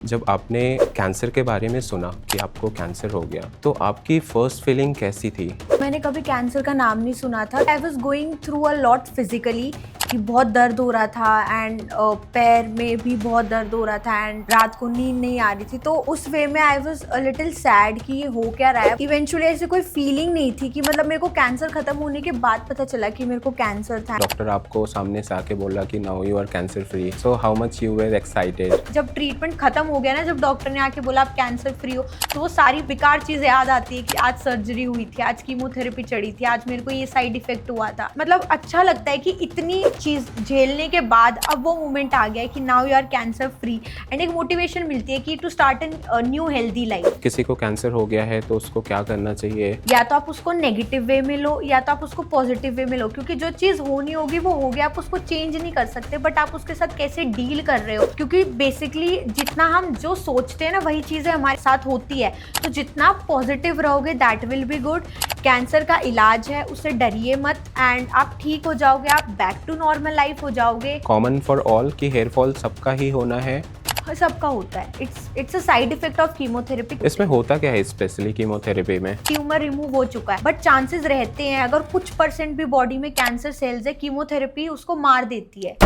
जब आपने कैंसर के बारे में सुना कि आपको कैंसर हो गया तो आपकी फर्स्ट फीलिंग कैसी थी? मैंने कभी कैंसर का नाम नहीं सुना था। आई was going through a lot physically कि बहुत दर्द हो रहा था एंड पैर में भी बहुत दर्द हो रहा था एंड रात को नींद नहीं आ रही थी। तो उस वे में I was a little sad कि ये हो क्या रहा है। इवेंचुअली ऐसे कोई फीलिंग नहीं थी कि मतलब मेरे को कैंसर खत्म होने के बाद पता चला कि मेरे को कैंसर था। डॉक्टर आपको सामने से आके बोला कि now you are cancer free, so how much you were excited? जब ट्रीटमेंट खत्म हो गया ना, जब डॉक्टर ने आके बोला आप कैंसर फ्री हो, तो वो सारी बेकार चीजें याद आती है कि आज सर्जरी हुई थी, आज कीमोथेरेपी चढ़ी थी, आज मेरे को ये साइड इफेक्ट हुआ था। मतलब अच्छा लगता है कि इतनी चीज झेलने के बाद अब वो मोमेंट आ गया है कि now you are cancer free and एक मोटिवेशन मिलती है कि to start an new healthy life. किसी को कैंसर हो गया है तो उसको क्या करना चाहिए? या तो आप उसको नेगेटिव वे में लो या तो आप उसको पॉजिटिव वे में लो, क्योंकि जो चीज होनी होगी वो हो गया, आप उसको चेंज नहीं कर सकते, बट आप उसके साथ कैसे डील कर रहे हो। क्योंकि बेसिकली जितना हम जो सोचते हैं ना वही चीजें हमारे साथ होती है। तो जितना पॉजिटिव रहोगे that will be good. Cancer का इलाज है, उससे डरिए मत एंड आप ठीक हो जाओगे, आप बैक टू नॉर्मल लाइफ हो जाओगे। कॉमन फॉर ऑल कि हेयर फॉल सबका ही होना है? सबका होता है। It's a side effect of chemotherapy. इसमें होता क्या है स्पेशली कीमोथेरेपी में? ट्यूमर रिमूव हो चुका है, बट चांसेस रहते हैं अगर कुछ परसेंट भी बॉडी में कैंसर सेल्स है, कीमोथेरेपी उसको मार देती है।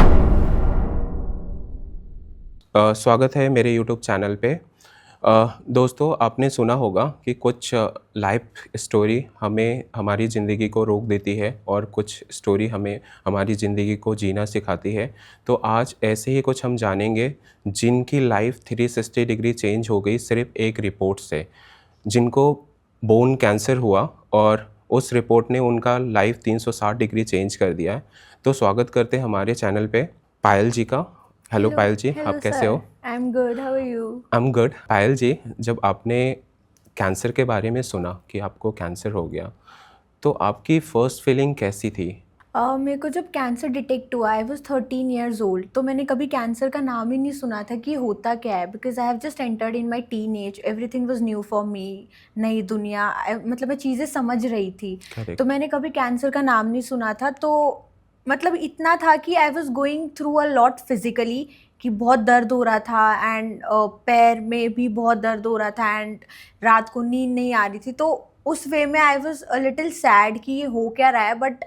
स्वागत है मेरे यूट्यूब चैनल पे। दोस्तों, आपने सुना होगा कि कुछ लाइफ स्टोरी हमें हमारी ज़िंदगी को रोक देती है और कुछ स्टोरी हमें हमारी ज़िंदगी को जीना सिखाती है। तो आज ऐसे ही कुछ हम जानेंगे जिनकी लाइफ 360 डिग्री चेंज हो गई सिर्फ एक रिपोर्ट से, जिनको बोन कैंसर हुआ और उस रिपोर्ट ने उनका लाइफ 360 डिग्री चेंज कर दिया है। तो स्वागत करते हैं हमारे चैनल पे पायल जी का। हेलो पायल जी, हेलो आप कैसे सर, हो? I am good, how are you? I am good. Payal ji, जब आपने कैंसर के बारे में सुना कि आपको कैंसर हो गया तो आपकी फर्स्ट फीलिंग कैसी थी? मेरे को जब कैंसर डिटेक्ट हुआ, आई वॉज 13 ईयर्स ओल्ड, तो मैंने कभी कैंसर का नाम ही नहीं सुना था कि होता क्या है। Because I have just entered in my teen age, everything was new for me. नई दुनिया, मतलब मैं चीज़ें समझ रही थी। करेक्ट। तो मैंने कभी कैंसर का नाम नहीं सुना था। तो मतलब इतना था कि आई was going through a lot physically कि बहुत दर्द हो रहा था एंड पैर में भी बहुत दर्द हो रहा था एंड रात को नींद नहीं आ रही थी। तो उस वे में I was a little sad कि ये हो क्या रहा है। बट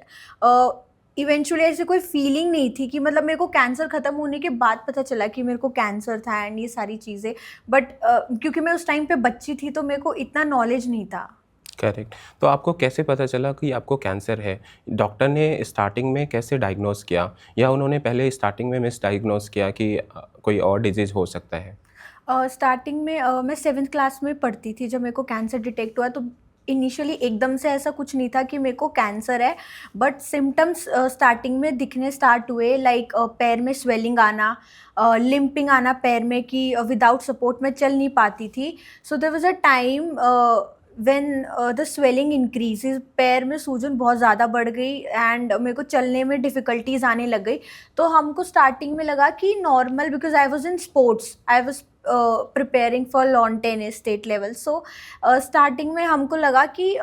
इवेंचुअली ऐसे कोई फीलिंग नहीं थी कि मतलब मेरे को कैंसर ख़त्म होने के बाद पता चला कि मेरे को कैंसर था एंड ये सारी चीज़ें। बट क्योंकि मैं उस टाइम पे बच्ची थी तो मेरे को इतना नॉलेज नहीं था। करेक्ट। तो आपको कैसे पता चला कि आपको कैंसर है? डॉक्टर ने स्टार्टिंग में कैसे डायग्नोस किया, या उन्होंने पहले स्टार्टिंग में मिस डायग्नोस किया कि कोई और डिजीज़ हो सकता है? स्टार्टिंग में मैं 7th क्लास में पढ़ती थी जब मेरे को कैंसर डिटेक्ट हुआ। तो इनिशियली एकदम से ऐसा कुछ नहीं था कि मेरे को कैंसर है, बट सिम्टम्स स्टार्टिंग में दिखने स्टार्ट हुए, लाइक पैर में स्वेलिंग आना, लिम्पिंग आना पैर में कि विदाउट सपोर्ट मैं चल नहीं पाती थी। So there was a time when the swelling increases, पैर में सूजन बहुत ज़्यादा बढ़ गई एंड मेरे को चलने में डिफ़िकल्टीज आने लग गई। तो हमको स्टार्टिंग में लगा कि normal, because I was in sports, I was preparing for lawn tennis state level. So starting में हमको लगा कि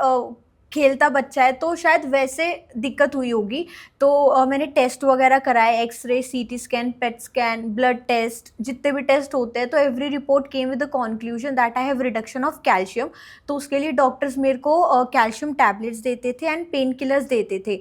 खेलता बच्चा है तो शायद वैसे दिक्कत हुई होगी। तो मैंने टेस्ट वगैरह कराए, x-ray, CT scan, PET scan, blood test, जितने भी टेस्ट होते हैं। तो every report came with the conclusion that I have reduction of calcium. तो उसके लिए डॉक्टर्स मेरे को कैल्शियम टैबलेट्स देते थे एंड पेन किलर्स देते थे।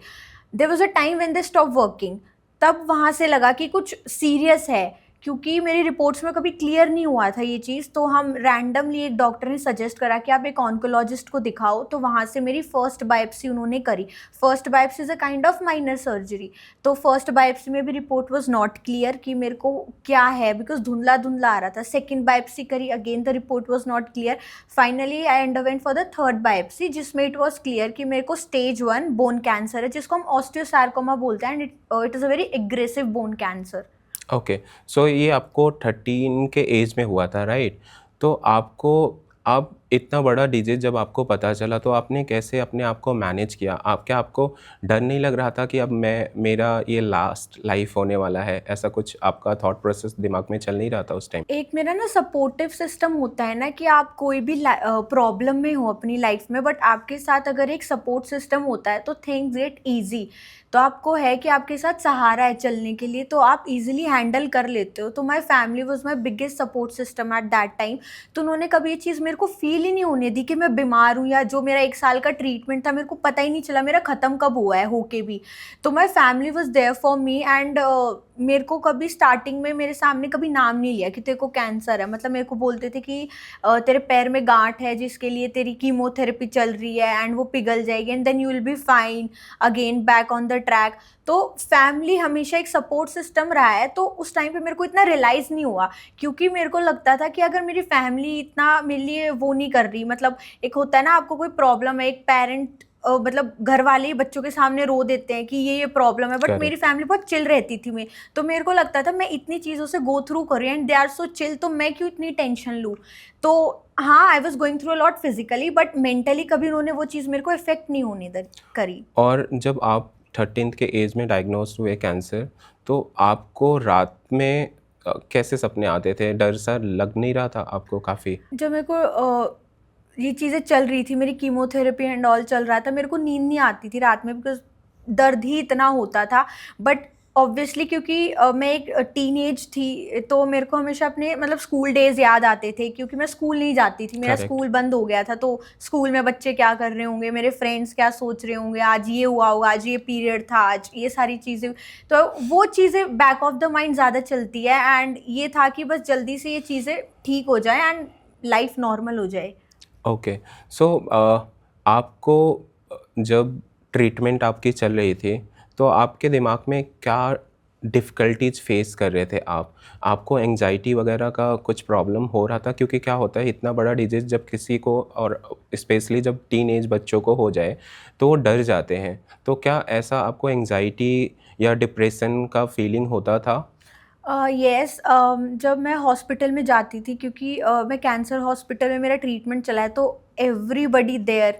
There was a time when they stop working. तब वहाँ से लगा कि कुछ सीरियस है, क्योंकि मेरी रिपोर्ट्स में कभी क्लियर नहीं हुआ था ये चीज़। तो हम रैंडमली, एक डॉक्टर ने सजेस्ट करा कि आप एक ऑन्कोलॉजिस्ट को दिखाओ। तो वहाँ से मेरी फर्स्ट बायोप्सी उन्होंने करी। First biopsy is a kind of minor surgery. तो फर्स्ट बायोप्सी में भी रिपोर्ट वाज नॉट क्लियर कि मेरे को क्या है, बिकॉज धुंधला धुंधला आ रहा था। सेकेंड बायोप्सी करी, again the report was not clear. Finally I underwent for the third biopsy, जिसमें इट वॉज क्लियर कि मेरे को स्टेज 1 बोन कैंसर है, जिसको हम ऑस्टियोसार्कोमा बोलते हैं and it is a very aggressive bone cancer. Okay. So ये आपको 13 के एज में हुआ था, राइट? तो आपको अब इतना बड़ा डिजीज़ जब आपको पता चला तो आपने कैसे अपने आप को मैनेज किया? क्या आपको डर नहीं लग रहा था कि अब मेरा ये लास्ट लाइफ़ होने वाला है? ऐसा कुछ आपका थॉट प्रोसेस दिमाग में चल नहीं रहा था उस टाइम? एक मेरा ना सपोर्टिव सिस्टम होता है ना कि आप कोई भी प्रॉब्लम में हो अपनी लाइफ में, बट आपके साथ अगर एक सपोर्ट सिस्टम होता है तो थिंग्स गेट इजी। तो आपको है कि आपके साथ सहारा है चलने के लिए, तो आप इजीली हैंडल कर लेते हो। तो my family was my biggest support system at that time. तो उन्होंने कभी ये चीज़ मेरे को फील ही नहीं होने दी कि मैं बीमार हूँ, या जो मेरा 1 साल का ट्रीटमेंट था मेरे को पता ही नहीं चला मेरा ख़त्म कब हुआ है होके भी। तो my family was there for me, and मेरे को कभी स्टार्टिंग में मेरे सामने कभी नाम नहीं लिया कि तेरे को कैंसर है। मतलब मेरे को बोलते थे कि तेरे पैर में गांठ है जिसके लिए तेरी कीमोथेरेपी चल रही है एंड वो पिघल जाएगी and then you will be fine again back on the track. तो फैमिली हमेशा एक सपोर्ट सिस्टम रहा है। तो उस टाइम पे मेरे को इतना रियलाइज़ नहीं हुआ, क्योंकि मेरे को लगता था कि अगर मेरी फैमिली इतना मेरे लिए वो नहीं कर रही, मतलब एक होता है ना आपको कोई प्रॉब्लम है, एक पेरेंट मतलब घर वाले ही बच्चों के सामने रो देते हैं कि ये प्रॉब्लम है, बट मेरी करेक्ट। फैमिली बहुत चिल रहती थी। मैं तो मेरे को लगता था मैं इतनी चीज़ों से गो थ्रू कर रही हूँ and they are so chill, तो मैं क्यों इतनी टेंशन लूँ। तो हाँ, I was going through a lot physically, but mentally कभी उन्होंने वो चीज़ मेरे को इफेक्ट नहीं होने करी। और जब आप 13th के एज में डायग्नोज़्ड हुए कैंसर, तो आपको रात में कैसे सपने आते थे? डर सा लग नहीं रहा था आपको काफ़ी? जब मेरे को ये चीज़ें चल रही थी, मेरी कीमोथेरेपी एंड ऑल चल रहा था, मेरे को नींद नहीं आती थी रात में, बिकॉज़ दर्द ही इतना होता था। बट ऑब्वियसली क्योंकि मैं एक टीनेज थी, तो मेरे को हमेशा अपने मतलब स्कूल डेज़ याद आते थे, क्योंकि मैं स्कूल नहीं जाती थी। मेरा करेक्ट। स्कूल बंद हो गया था, तो स्कूल में बच्चे क्या कर रहे होंगे, मेरे फ्रेंड्स क्या सोच रहे होंगे, आज ये हुआ होगा, आज ये पीरियड था, आज ये सारी चीज़ें। तो वो चीज़ें बैक ऑफ द माइंड ज़्यादा चलती है, एंड ये था कि बस जल्दी से ये चीज़ें ठीक हो जाएँ एंड लाइफ़ नॉर्मल हो जाए। ओके। सो आपको जब ट्रीटमेंट आपकी चल रही थी, तो आपके दिमाग में क्या डिफ़िकल्टीज़ फ़ेस कर रहे थे आप? आपको एंग्ज़ायटी वग़ैरह का कुछ प्रॉब्लम हो रहा था? क्योंकि क्या होता है इतना बड़ा डिज़ीज़ जब किसी को और स्पेशली जब टीनेज बच्चों को हो जाए, तो वो डर जाते हैं। तो क्या ऐसा आपको एंग्ज़ायटी या डिप्रेशन का फ़ीलिंग होता था? येस, जब मैं हॉस्पिटल में जाती थी, क्योंकि मैं कैंसर हॉस्पिटल में मेरा ट्रीटमेंट चला है, तो एवरीबडी देयर,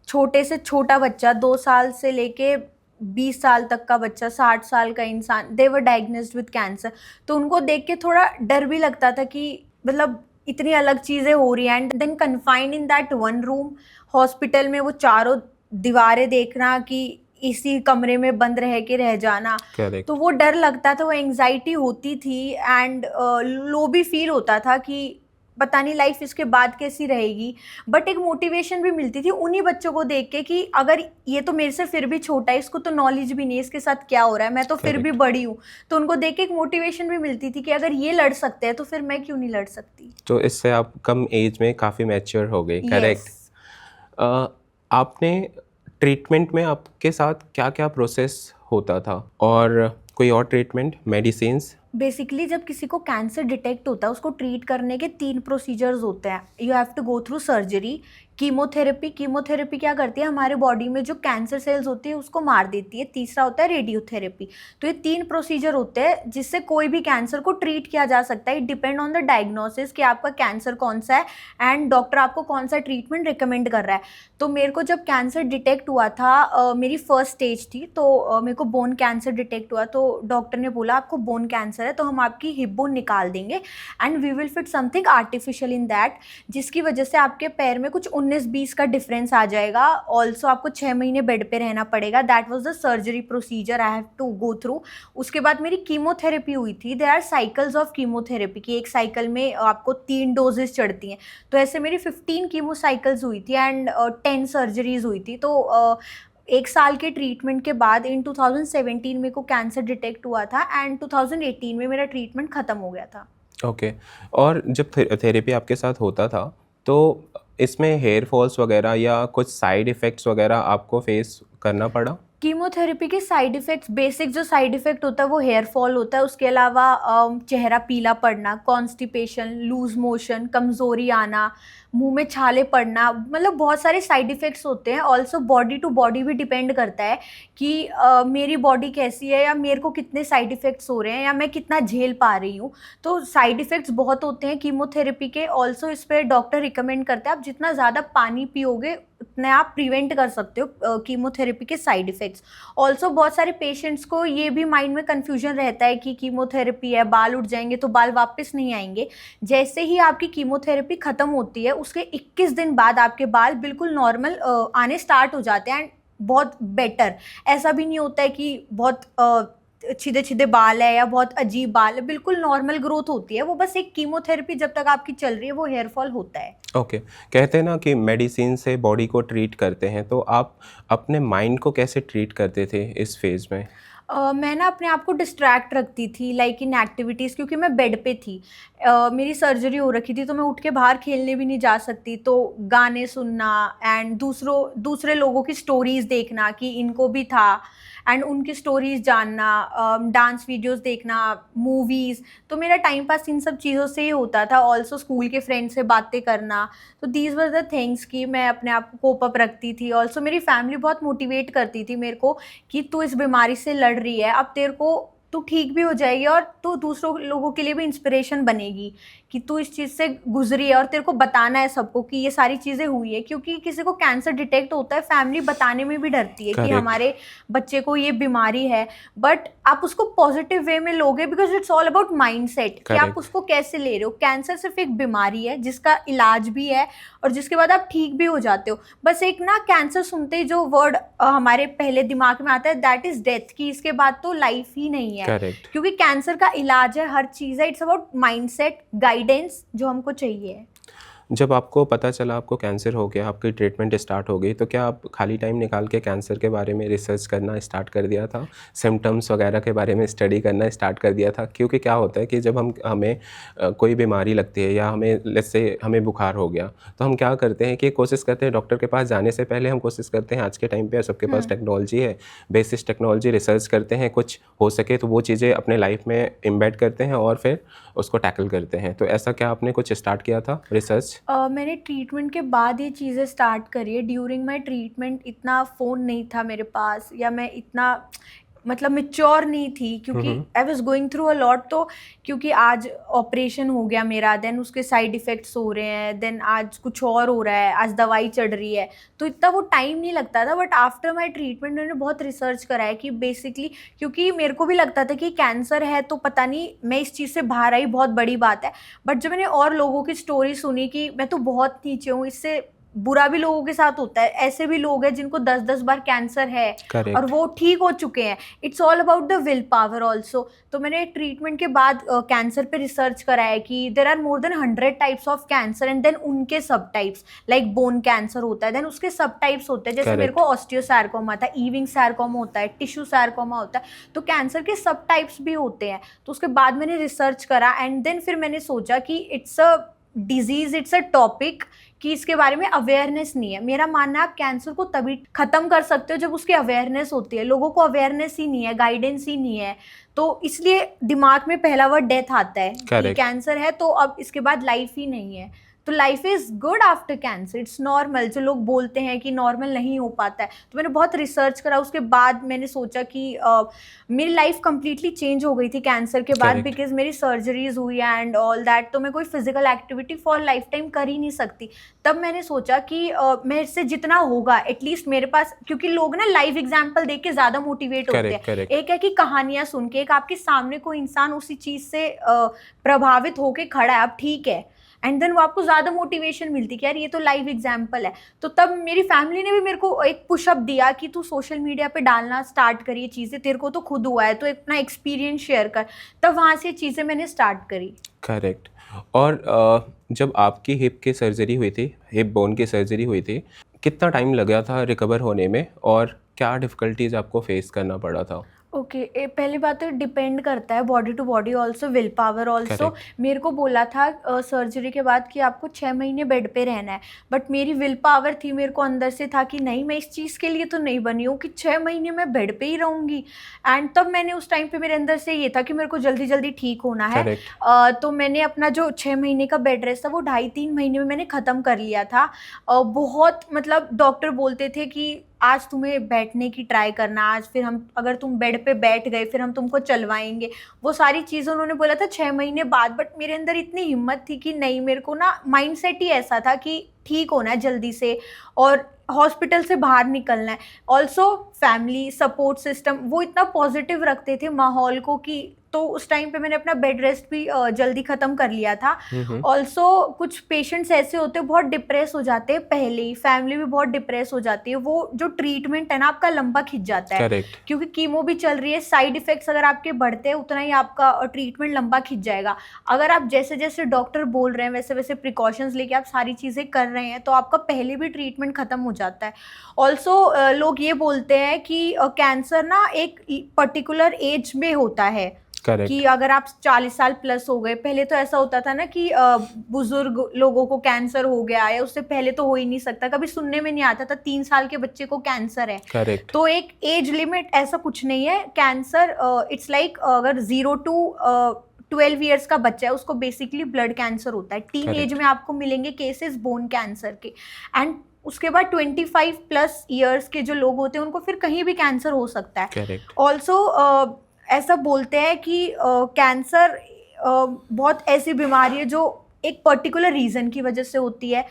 छोटे से छोटा बच्चा 2 साल से लेके 20 साल तक का बच्चा, 60 साल का इंसान, दे वर डायग्नोस्ड विद कैंसर। तो उनको देख के थोड़ा डर भी लगता था कि मतलब इतनी अलग चीज़ें हो रही हैं, and then confined in that one room hospital में, वो चारों दीवारें देखना कि इसी कमरे में बंद रह के रह जाना। तो करेक्ट। वो डर लगता था, वो एंग्जाइटी होती थी, एंड लो भी फील होता था कि पता नहीं लाइफ इसके बाद कैसी रहेगी। बट एक मोटिवेशन भी मिलती थी उन्हीं बच्चों को देख के कि अगर ये तो मेरे से फिर भी छोटा है, इसको तो नॉलेज भी नहीं है इसके साथ क्या हो रहा है, मैं तो फिर भी करेक्ट। बड़ी हूँ। तो उनको देख के एक मोटिवेशन भी मिलती थी कि अगर ये लड़ सकते हैं तो फिर मैं क्यों नहीं लड़ सकती। तो इससे आप कम एज में काफ़ी मैच्योर हो गई, यस। करेक्ट? आपने ट्रीटमेंट में आपके साथ क्या-क्या प्रोसेस होता था? और कोई और ट्रीटमेंट, मेडिसिन्स? बेसिकली जब किसी को कैंसर डिटेक्ट होता है, उसको ट्रीट करने के 3 प्रोसीजर्स होते हैं। You have to go through surgery, chemotherapy क्या करती है, हमारे बॉडी में जो कैंसर सेल्स होती है उसको मार देती है। तीसरा होता है रेडियोथेरेपी। तो ये 3 प्रोसीजर होते हैं जिससे कोई भी कैंसर को ट्रीट किया जा सकता है। It depend on the diagnosis कि आपका कैंसर कौन सा है एंड डॉक्टर आपको कौन सा ट्रीटमेंट रिकमेंड कर रहा है। तो मेरे को जब कैंसर डिटेक्ट हुआ था, मेरी फर्स्ट स्टेज थी, तो मेरे को बोन कैंसर डिटेक्ट हुआ। तो डॉक्टर ने बोला आपको बोन कैंसर है, तो हम आपकी हिप बोन निकाल देंगे and we will fit something artificial in that, जिसकी वजह से आपके पैर में कुछ 19-20 का डिफरेंस आ जाएगा। ऑल्सो आपको 6 महीने बेड पे रहना पड़ेगा। That was the surgery procedure I have to go through. उसके बाद मेरी कीमोथेरेपी हुई थी। There are cycles of chemotherapy की, एक साइकिल में आपको 3 डोजेस चढ़ती हैं। तो ऐसे मेरी 15 कीमो साइकिल्स हुई थी एंड 10 सर्जरीज हुई थी। तो 1 साल के ट्रीटमेंट के बाद इन 2017 मेरे को कैंसर डिटेक्ट हुआ था एंड 2018 में मेरा ट्रीटमेंट ख़त्म हो गया था। ओके। और जब थेरेपी आपके साथ होता था, तो इसमें हेयर फॉल्स वगैरह या कुछ साइड इफ़ेक्ट्स वगैरह आपको फेस करना पड़ा? कीमोथेरेपी के साइड इफ़ेक्ट्स, बेसिक जो साइड इफ़ेक्ट होता है वो हेयर फॉल होता है, उसके अलावा चेहरा पीला पड़ना, कॉन्स्टिपेशन, लूज़ मोशन, कमज़ोरी आना, मुँह में छाले पड़ना, मतलब बहुत सारे साइड इफ़ेक्ट्स होते हैं। ऑल्सो बॉडी टू बॉडी भी डिपेंड करता है कि मेरी बॉडी कैसी है, या मेरे को कितने साइड इफ़ेक्ट्स हो रहे हैं, या मैं कितना झेल पा रही हूँ। तो साइड इफ़ेक्ट्स बहुत होते हैं कीमोथेरेपी के। ऑल्सो इस पे डॉक्टर रिकमेंड करते हैं आप जितना ज़्यादा पानी पियोगे उतने आप प्रिवेंट कर सकते हो कीमोथेरेपी के साइड इफ़ेक्ट्स। ऑल्सो बहुत सारे पेशेंट्स को ये भी माइंड में कन्फ्यूजन रहता है कि कीमोथेरेपी है, बाल उठ जाएंगे तो बाल वापस नहीं आएंगे। जैसे ही आपकी कीमोथेरेपी ख़त्म होती है उसके 21 दिन बाद आपके बाल बिल्कुल नॉर्मल आने स्टार्ट हो जाते हैं, एंड बहुत बेटर। ऐसा भी नहीं होता है कि बहुत सीधे सीधे बाल है या बहुत अजीब बाल है, बिल्कुल नॉर्मल ग्रोथ होती है। वो बस एक कीमोथेरेपी जब तक आपकी चल रही है वो हेयर फॉल होता है। ओके। कहते हैं ना कि मेडिसिन से बॉडी को ट्रीट करते हैं, तो आप अपने माइंड को कैसे ट्रीट करते थे इस फेज़ में? मैं ना अपने आप को डिस्ट्रैक्ट रखती थी लाइक इन एक्टिविटीज़, क्योंकि मैं बेड पे थी। मेरी सर्जरी हो रखी थी तो मैं उठ के बाहर खेलने भी नहीं जा सकती, तो गाने सुनना एंड दूसरे लोगों की स्टोरीज़ देखना कि इनको भी था, एंड उनकी स्टोरीज़ जानना, डांस वीडियोस देखना, मूवीज़। तो मेरा टाइम पास इन सब चीज़ों से ही होता था। ऑल्सो स्कूल के फ्रेंड्स से बातें करना। तो दीज वर द थिंग्स कि मैं अपने आप को कोप अप रखती थी। ऑल्सो मेरी फैमिली बहुत मोटिवेट करती थी मेरे को कि तू इस बीमारी से लड़ रही है, अब तेरे को तू ठीक भी हो जाएगी और तू दूसरों लोगों के लिए भी इंस्पिरेशन बनेगी कि तू इस चीज़ से गुजरी है, और तेरे को बताना है सबको कि ये सारी चीज़ें हुई है। क्योंकि किसी को कैंसर डिटेक्ट होता है, फैमिली बताने में भी डरती है कि करेक्ट। हमारे बच्चे को ये बीमारी है। बट आप उसको पॉजिटिव वे में लोगे, because it's all about mindset कि आप करेक्ट। उसको कैसे ले रहे हो। कैंसर सिर्फ एक बीमारी है जिसका इलाज भी है और जिसके बाद आप ठीक भी हो जाते हो। बस एक ना कैंसर सुनते ही जो वर्ड हमारे पहले दिमाग में आता है दैट इज डेथ, कि इसके बाद तो लाइफ ही नहीं है। करेक्ट। क्योंकि कैंसर का इलाज है, हर चीज़ है, इट्स अबाउट माइंडसेट, गाइडेंस जो हमको चाहिए। जब आपको पता चला आपको कैंसर हो गया, आपकी ट्रीटमेंट स्टार्ट हो गई, तो क्या आप खाली टाइम निकाल के कैंसर के बारे में रिसर्च करना स्टार्ट कर दिया था? सिम्पटम्स वगैरह के बारे में स्टडी करना स्टार्ट कर दिया था? क्योंकि क्या होता है कि जब हमें कोई बीमारी लगती है या हमें लेट्स से हमें बुखार हो गया, तो हम क्या करते हैं कि कोशिश करते हैं डॉक्टर के पास जाने से पहले हम कोशिश करते हैं, आज के टाइम पे सबके पास टेक्नोलॉजी है, बेसिस टेक्नोलॉजी रिसर्च करते हैं, कुछ हो सके तो वो चीज़ें अपने लाइफ में इम्बेड करते हैं और फिर उसको टैकल करते हैं। तो ऐसा क्या आपने कुछ स्टार्ट किया था रिसर्च? मैंने ट्रीटमेंट के बाद ये चीज़ें स्टार्ट करी है। ड्यूरिंग माई ट्रीटमेंट इतना फ़ोन नहीं था मेरे पास, या मैं इतना मतलब मैच्योर नहीं थी, क्योंकि I was going through a lot. तो क्योंकि आज ऑपरेशन हो गया मेरा, देन उसके साइड इफ़ेक्ट्स हो रहे हैं, देन आज कुछ और हो रहा है, आज दवाई चढ़ रही है, तो इतना वो टाइम नहीं लगता था। बट आफ्टर माई ट्रीटमेंट मैंने बहुत रिसर्च करा है कि बेसिकली, क्योंकि मेरे को भी लगता था कि कैंसर है तो पता नहीं मैं इस चीज़ से बाहर आई, बहुत बड़ी बात है। बट जब मैंने और लोगों की स्टोरी सुनी कि मैं तो बहुत नीचे हूँ, इससे बुरा भी लोगों के साथ होता है, ऐसे भी लोग हैं जिनको 10-10 बार कैंसर है और करेक्ट। वो ठीक हो चुके हैं। It's all about the will power also. तो मैंने ट्रीटमेंट के बाद कैंसर पे रिसर्च करा है कि there are more than 100 types of cancer, and then उनके सब टाइप्स, लाइक बोन कैंसर होता है, देन उसके सब टाइप्स होते हैं। जैसे मेरे को ऑस्टियोसार्कोमा था, ईविंग सार्कोमा होता है, टिश्यू सार्कोमा होता है, तो कैंसर के सब टाइप्स भी होते हैं। तो उसके बाद मैंने रिसर्च करा, एंड देन फिर मैंने सोचा कि it's a disease, it's a topic, कि इसके बारे में अवेयरनेस नहीं है। मेरा मानना है आप कैंसर को तभी खत्म कर सकते हो जब उसकी अवेयरनेस होती है। लोगों को अवेयरनेस ही नहीं है, गाइडेंस ही नहीं है, तो इसलिए दिमाग में पहला वर्ड डेथ आता है कि Correct. कैंसर है तो अब इसके बाद लाइफ ही नहीं है। तो life is good after cancer, it's normal. जो लोग बोलते हैं कि नॉर्मल नहीं हो पाता है, तो मैंने बहुत रिसर्च करा। उसके बाद मैंने सोचा कि मेरी लाइफ कंप्लीटली चेंज हो गई थी कैंसर के बाद, Correct. बिकॉज मेरी सर्जरीज हुई एंड ऑल दैट। तो मैं कोई physical activity for life time कर ही नहीं सकती। तब मैंने सोचा कि मेरे से जितना होगा एटलीस्ट मेरे पास, क्योंकि लोग ना लाइव एग्जाम्पल देख के ज़्यादा मोटिवेट होते Correct, हैं। correct. एक है कि कहानियाँ सुन के, एक आपके सामने कोई इंसान उसी चीज़ से प्रभावित होके खड़ा है, अब ठीक है, एंड देन वो आपको ज़्यादा मोटिवेशन मिलती कि यार ये तो लाइव एग्जाम्पल है। तो तब मेरी फैमिली ने भी मेरे को एक पुशअप दिया कि तू सोशल मीडिया पे डालना स्टार्ट करिए चीज़ें, तेरे को तो खुद हुआ है तो अपना एक्सपीरियंस शेयर कर। तब वहाँ से चीज़ें मैंने स्टार्ट करी। करेक्ट। और जब आपकी हिप की सर्जरी हुई थी, हिप बोन की सर्जरी हुई थी, कितना टाइम लगा था रिकवर होने में और क्या डिफ़िकल्टीज़ आपको फेस करना पड़ा था? ओके, पहली बात तो डिपेंड करता है body to body, also will power also. Correct, मेरे को बोला था सर्जरी के बाद कि आपको 6 महीने बेड पे रहना है, बट मेरी विल पावर थी, मेरे को अंदर से था कि नहीं, मैं इस चीज़ के लिए तो नहीं बनी हूँ कि 6 महीने मैं बेड पे ही रहूँगी। एंड तब मैंने उस टाइम पे मेरे अंदर से ये था कि मेरे को जल्दी जल्दी ठीक होना है। करेक्ट, तो मैंने अपना जो 6 महीने का बेड रेस्ट था वो 2.5-3 महीने में मैंने ख़त्म कर लिया था। बहुत मतलब डॉक्टर बोलते थे कि आज तुम्हें बैठने की ट्राई करना, आज फिर हम अगर तुम बेड पे बैठ गए फिर हम तुमको चलवाएंगे, वो सारी चीज़ें उन्होंने बोला था 6 महीने बाद। बट मेरे अंदर इतनी हिम्मत थी कि नहीं, मेरे को ना माइंडसेट ही ऐसा था कि ठीक होना है जल्दी से और हॉस्पिटल से बाहर निकलना है। ऑल्सो फैमिली सपोर्ट सिस्टम वो इतना पॉजिटिव रखते थे माहौल को कि तो उस टाइम पे मैंने अपना बेड रेस्ट भी जल्दी ख़त्म कर लिया था। ऑल्सो कुछ पेशेंट्स ऐसे होते हैं बहुत डिप्रेस हो जाते हैं, पहले ही फैमिली भी बहुत डिप्रेस हो जाती है, वो जो ट्रीटमेंट है ना आपका लंबा खिंच जाता है, करेक्ट, क्योंकि कीमो भी चल रही है, साइड इफेक्ट्स अगर आपके बढ़ते हैं उतना ही आपका ट्रीटमेंट लंबा खिंच जाएगा। अगर आप जैसे जैसे डॉक्टर बोल रहे हैं वैसे वैसे प्रिकॉशंस लेके आप सारी चीज़ें कर रहे हैं तो आपका पहले भी ट्रीटमेंट ख़त्म हो जाता है। ऑल्सो लोग ये बोलते हैं कि कैंसर ना एक पर्टिकुलर एज में होता है, कि करेक्ट, अगर आप 40 साल प्लस हो गए, पहले तो ऐसा होता था ना कि बुजुर्ग लोगों को कैंसर हो गया है, उससे पहले तो हो ही नहीं सकता, कभी सुनने में नहीं आता था 3 साल के बच्चे को कैंसर है। करेक्ट, तो एक एज लिमिट ऐसा कुछ नहीं है कैंसर। इट्स लाइक अगर 0 to 12 ईयर्स का बच्चा है उसको बेसिकली ब्लड कैंसर होता है। टीन एज करेक्ट, में आपको मिलेंगे केसेस बोन कैंसर के, एंड उसके बाद 25 प्लस ईयर्स के जो लोग होते हैं उनको फिर कहीं भी कैंसर हो सकता है। करेक्ट, ऑल्सो ऐसा बोलते हैं कि कैंसर बहुत ऐसी बीमारी है जो एक पर्टिकुलर रीज़न की वजह से होती है।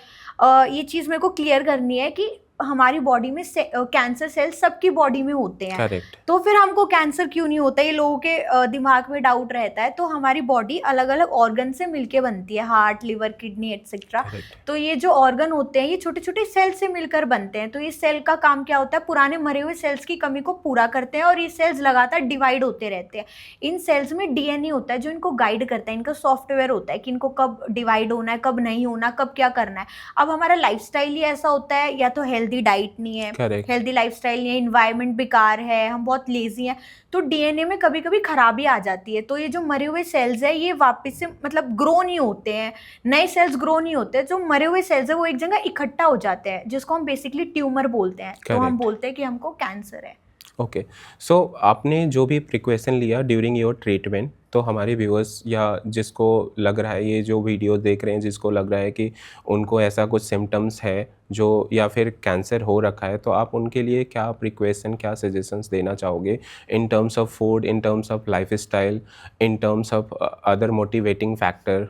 ये चीज़ मेरे को क्लियर करनी है कि हमारी बॉडी में कैंसर सेल्स सबकी बॉडी में होते हैं, करेक्ट, तो फिर हमको कैंसर क्यों नहीं होता, ये लोगों के दिमाग में डाउट रहता है। तो हमारी बॉडी अलग अलग ऑर्गन से मिलके बनती है, heart, liver, kidney etcetera. Correct, तो ये जो ऑर्गन होते हैं ये छोटे छोटे सेल से मिलकर बनते हैं। तो ये सेल का काम क्या होता है, पुराने मरे हुए सेल्स की कमी को पूरा करते हैं, और ये सेल्स लगातार डिवाइड होते रहते हैं। इन सेल्स में डीएनए होता है जो इनको गाइड करता है, इनका सॉफ्टवेयर होता है कि इनको कब डिवाइड होना है, कब नहीं होना, कब क्या करना है। अब हमारा लाइफस्टाइल ही ऐसा होता है, या तो हेल्दी डाइट नहीं है, करेक्ट, हेल्दी लाइफस्टाइल नहीं है, इन्वायरमेंट बेकार है, हम बहुत लेजी हैं, तो डीएनए में कभी कभी खराबी आ जाती है। तो ये जो मरे हुए सेल्स है ये वापस से मतलब ग्रो नहीं होते हैं, नए सेल्स ग्रो नहीं होते हैं। जो मरे हुए सेल्स है वो एक जगह इकट्ठा हो जाते हैं, जिसको हम बेसिकली ट्यूमर बोलते हैं। तो हम करेक्ट। बोलते हैं कि हमको कैंसर है। ओके, सो आपने जो भी प्रिकॉशन लिया ड्यूरिंग योर ट्रीटमेंट, तो हमारे व्यूअर्स या जिसको लग रहा है, ये जो वीडियो देख रहे हैं, जिसको लग रहा है कि उनको ऐसा कुछ सिम्टम्स है जो या फिर कैंसर हो रखा है, तो आप उनके लिए क्या प्रिकॉशन, क्या सजेशंस देना चाहोगे इन terms of food, in terms of life style, in terms of other motivating factor?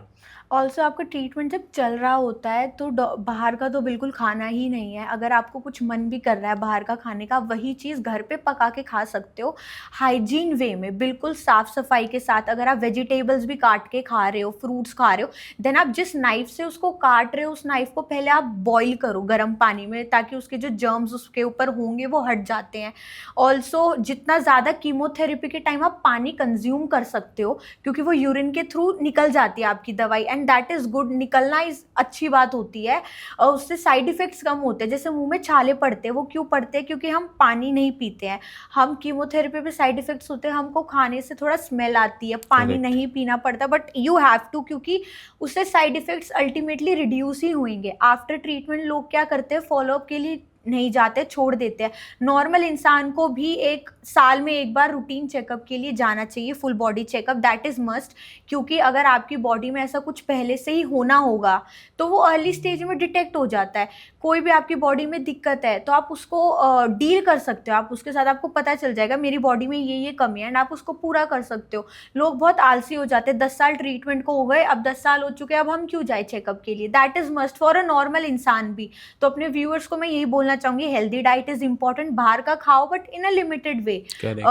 Also आपका ट्रीटमेंट जब चल रहा होता है तो बाहर का तो बिल्कुल खाना ही नहीं है। अगर आपको कुछ मन भी कर रहा है बाहर का खाने का, वही चीज़ घर पे पका के खा सकते हो हाइजीन वे में, बिल्कुल साफ़ सफाई के साथ। अगर आप वेजिटेबल्स भी काट के खा रहे हो, फ्रूट्स खा रहे हो, देन आप जिस नाइफ से उसको काट रहे हो उस नाइफ को पहले आप बॉईल करो गर्म पानी में, ताकि उसके जो जर्म्स उसके ऊपर होंगे वो हट जाते हैं। ऑल्सो जितना ज़्यादा कीमोथेरेपी के टाइम आप पानी कंज्यूम कर सकते हो, क्योंकि वो यूरिन के थ्रू निकल जाती है आपकी दवाई, एंड दैट इज़ गुड। निकलना इज अच्छी बात होती है, और उससे साइड इफ़ेक्ट्स कम होते हैं। जैसे मुंह में छाले पड़ते हैं, वो क्यों पड़ते हैं, क्योंकि हम पानी नहीं पीते हैं। हम कीमोथेरेपी पे साइड इफ़ेक्ट्स होते हैं, हमको खाने से थोड़ा स्मेल आती है, पानी Correct. नहीं पीना पड़ता, बट यू हैव टू, क्योंकि उससे साइड इफ़ेक्ट्स अल्टीमेटली रिड्यूस ही होंगे। आफ्टर ट्रीटमेंट लोग क्या करते हैं, फॉलोअप के लिए नहीं जाते, छोड़ देते हैं। नॉर्मल इंसान को भी 1 साल में 1 बार रूटीन चेकअप के लिए जाना चाहिए, full body checkup, that is must. क्योंकि अगर आपकी बॉडी में ऐसा कुछ पहले से ही होना होगा तो वो अर्ली स्टेज में डिटेक्ट हो जाता है। कोई भी आपकी बॉडी में दिक्कत है तो आप उसको डील कर सकते हो, आप उसके साथ, आपको पता चल जाएगा मेरी बॉडी में ये कमी है, एंड आप उसको पूरा कर सकते हो। लोग बहुत आलसी हो जाते हैं, 10 साल ट्रीटमेंट को हो गए, अब 10 साल हो चुके हैं, अब हम क्यों जाए चेकअप के लिए। That is must for a normal इंसान भी। तो अपने व्यूअर्स को मैं यही बोलना चाहूँगी, हेल्दी डाइट इज़ इंपॉर्टेंट, बाहर का खाओ but in a limited way. Correct.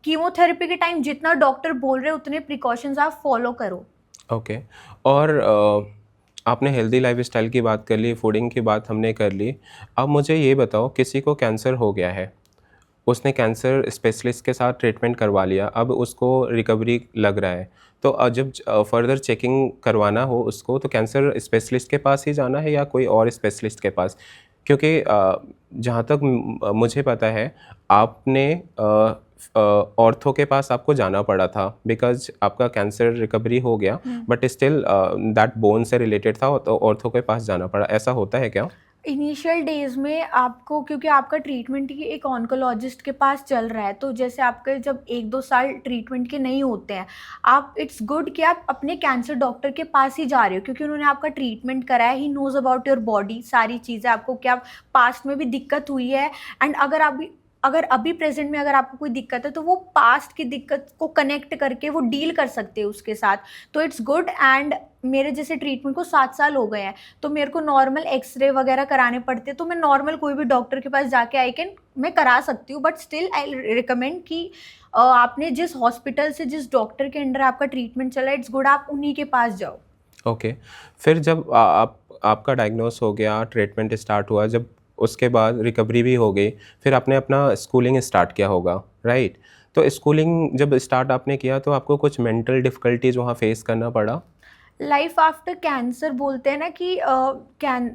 Chemotherapy के टाइम जितना डॉक्टर बोल रहे हैं उतने प्रिकॉशंस आप फॉलो करो। ओके, और आपने हेल्दी लाइफस्टाइल की बात कर ली, फूडिंग की बात हमने कर ली। अब मुझे ये बताओ, किसी को कैंसर हो गया है, उसने कैंसर स्पेशलिस्ट के साथ ट्रीटमेंट करवा लिया, अब उसको रिकवरी लग रहा है, तो जब फर्दर चेकिंग करवाना हो उसको, तो कैंसर स्पेशलिस्ट के पास ही जाना है या कोई और स्पेशलिस्ट के पास? क्योंकि जहाँ तक मुझे पता है, आपने ऑर्थो के पास आपको जाना पड़ा था बिकॉज आपका कैंसर रिकवरी हो गया, बट स्टिल दैट बोन से रिलेटेड था तो ऑर्थो के पास जाना पड़ा, ऐसा होता है क्या? इनिशियल डेज़ में आपको, क्योंकि आपका ट्रीटमेंट ही एक ऑन्कोलॉजिस्ट के पास चल रहा है, तो जैसे आपके जब 1-2 साल ट्रीटमेंट के नहीं होते हैं, आप इट्स गुड कि आप अपने कैंसर डॉक्टर के पास ही जा रहे हो, क्योंकि उन्होंने आपका ट्रीटमेंट करा है, he knows about your body, सारी चीज़ें, आपको क्या पास्ट में भी दिक्कत हुई है, एंड अगर अभी प्रेज़ेंट में अगर आपको कोई दिक्कत है, तो वो पास्ट की दिक्कत को कनेक्ट करके वो डील कर सकते हैं उसके साथ, तो इट्स गुड। एंड मेरे जैसे ट्रीटमेंट को 7 साल हो गए हैं, तो मेरे को नॉर्मल एक्सरे वगैरह कराने पड़ते हैं, तो मैं नॉर्मल कोई भी डॉक्टर के पास जाके मैं करा सकती हूँ, बट स्टिल आई रिकमेंड कि आपने जिस हॉस्पिटल से, जिस डॉक्टर के अंडर आपका ट्रीटमेंट चला है, इट्स गुड आप उन्हीं के पास जाओ। ओके। फिर जब आपका डायग्नोस हो गया, ट्रीटमेंट स्टार्ट हुआ, जब उसके बाद रिकवरी भी हो गई, फिर आपने अपना स्कूलिंग स्टार्ट किया होगा, राइट? तो स्कूलिंग जब स्टार्ट आपने किया तो आपको कुछ मेंटल डिफ़िकल्टीज वहाँ फेस करना पड़ा? लाइफ आफ्टर कैंसर बोलते हैं ना कि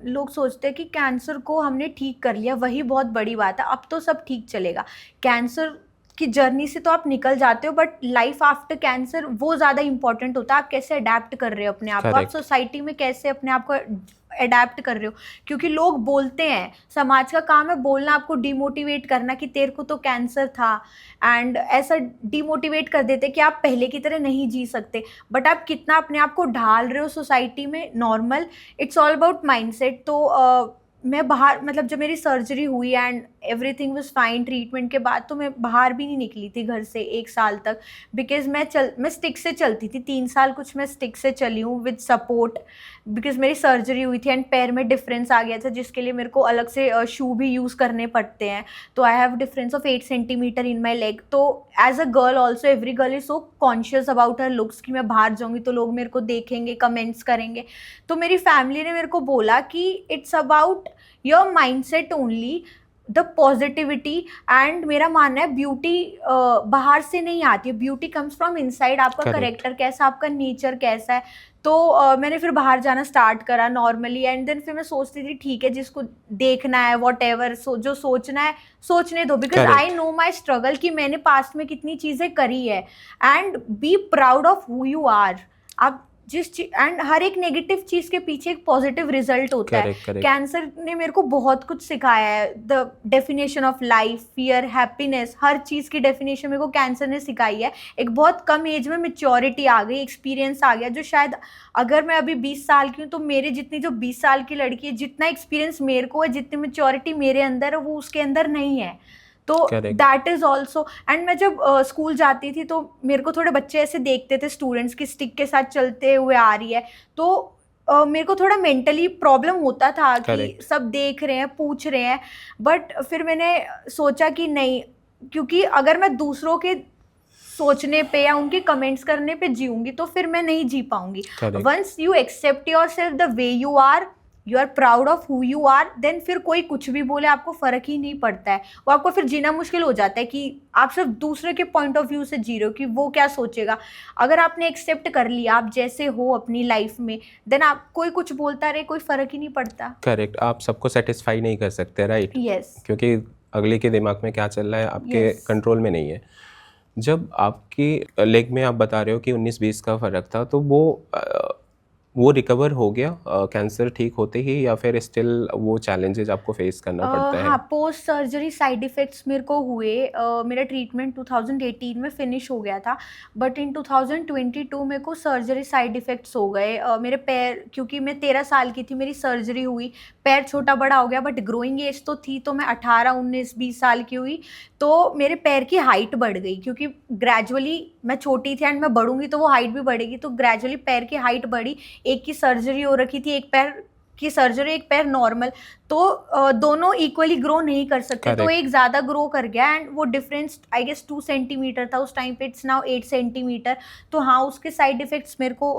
लोग सोचते हैं कि कैंसर को हमने ठीक कर लिया, वही बहुत बड़ी बात है, अब तो सब ठीक चलेगा। कैंसर की जर्नी से तो आप निकल जाते हो, बट लाइफ आफ्टर कैंसर वो ज़्यादा इंपॉर्टेंट होता है। आप कैसे अडेप्ट कर रहे हो अपने आप को, आप करेक्ट। सोसाइटी में कैसे अपने आप को अडेप्ट कर रहे हो, क्योंकि लोग बोलते हैं, समाज का काम है बोलना, आपको डिमोटिवेट करना कि तेरे को तो कैंसर था, एंड ऐसा डिमोटिवेट कर देते कि आप पहले की तरह नहीं जी सकते, बट आप कितना अपने आप को ढाल रहे हो सोसाइटी में, normal, it's all about mindset. तो मैं बाहर, मतलब जब मेरी सर्जरी हुई and everything was fine treatment के बाद, तो मैं बाहर भी नहीं निकली थी घर से 1 साल तक, बिकॉज मैं स्टिक से चलती थी, 3 साल कुछ मैं स्टिक से चली हूँ विद सपोर्ट, बिकॉज मेरी सर्जरी हुई थी एंड पैर में डिफरेंस आ गया था, जिसके लिए मेरे को अलग से शू भी यूज़ करने पड़ते हैं, तो I have difference of 8 centimetre in my leg. तो as a girl also, every girl is so conscious about her looks कि मैं बाहर जाऊँगी तो लोग मेरे को देखेंगे, कमेंट्स करेंगे, तो मेरी फैमिली ने मेरे को बोला कि it's about your mindset only, the positivity. And मेरा मानना है ब्यूटी बाहर से नहीं आती है, ब्यूटी कम्स फ्रॉम इनसाइड, आपका Correct. करेक्टर कैसा, आपका नेचर कैसा है। तो मैंने फिर बाहर जाना स्टार्ट करा नॉर्मली, एंड देन फिर मैं सोचती थी ठीक है, जिसको देखना है वॉट एवर, जो सोचना है सोचने दो, because Correct. I know my struggle कि मैंने पास्ट में कितनी चीज़ें करी है, and be proud of who you are. आप एंड हर एक नेगेटिव चीज के पीछे एक पॉजिटिव रिजल्ट होता है। Correct, correct. कैंसर ने मेरे को बहुत कुछ सिखाया है, the definition of life, fear, happiness, हर चीज की डेफिनेशन मेरे को कैंसर ने सिखाई है। एक बहुत कम एज में मेच्योरिटी आ गई, एक्सपीरियंस आ गया, जो शायद अगर मैं अभी 20 साल की हूँ तो मेरे जितनी जो 20 साल की लड़की है, जितना एक्सपीरियंस मेरे को है, जितनी मेच्योरिटी मेरे अंदर है, वो उसके अंदर नहीं है। तो Correct. That is also. And मैं जब स्कूल जाती थी तो मेरे को थोड़े बच्चे ऐसे देखते थे, स्टूडेंट्स की स्टिक के साथ चलते हुए आ रही है, तो मेरे को थोड़ा मेंटली प्रॉब्लम होता था कि Correct. सब देख रहे हैं, पूछ रहे हैं, बट फिर मैंने सोचा कि नहीं, क्योंकि अगर मैं दूसरों के सोचने पे या उनके कमेंट्स करने पे जीऊंगी तो फिर मैं नहीं जी पाऊंगी। Correct. Once you accept your self the way you are, you are proud of who you are, then फिर कोई कुछ भी बोले आपको फर्क ही नहीं पड़ता है। वो आपको फिर जीना मुश्किल हो जाता है कि आप सिर्फ दूसरे के पॉइंट ऑफ व्यू से जी रहे हो कि वो क्या सोचेगा। अगर आपने एक्सेप्ट कर लिया आप जैसे हो अपनी लाइफ में, देन आप कोई कुछ बोलता रहे, कोई फर्क ही नहीं पड़ता। करेक्ट। आप सबको सेटिस्फाई नहीं कर सकते, राइट? यस। क्योंकि अगले के दिमाग में क्या चल रहा है आपके Yes. कंट्रोल में नहीं है। जब आपकी लेग में आप बता रहे हो कि 19-20 का फ़र्क था, तो वो रिकवर हो गया कैंसर ठीक होते ही, या फिर स्टिल वो चैलेंजेस आपको फेस करना पड़ता है? हाँ, पोस्ट सर्जरी साइड इफ़ेक्ट्स मेरे को हुए। मेरा ट्रीटमेंट 2018 में फिनिश हो गया था, बट इन 2022 मेरे को सर्जरी साइड इफ़ेक्ट्स हो गए। मेरे पैर, क्योंकि मैं 13 साल की थी मेरी सर्जरी हुई, पैर छोटा बड़ा हो गया, बट ग्रोइंग एज तो थी, तो मैं 18, 19, 20 साल की हुई, तो मेरे पैर की हाइट बढ़ गई, क्योंकि ग्रेजुअली मैं छोटी थी एंड मैं बढ़ूंगी तो वो हाइट भी बढ़ेगी, तो ग्रेजुअली पैर की हाइट बढ़ी। एक की सर्जरी हो रखी थी, एक पैर की सर्जरी, एक पैर नॉर्मल, तो दोनों इक्वली ग्रो नहीं कर सकते, तो Correct. एक ज़्यादा ग्रो कर गया, एंड वो डिफरेंस आई गेस 2 सेंटीमीटर था उस टाइम पे, इट्स नाउ 8 सेंटीमीटर। तो हाँ, उसके साइड इफ़ेक्ट्स मेरे को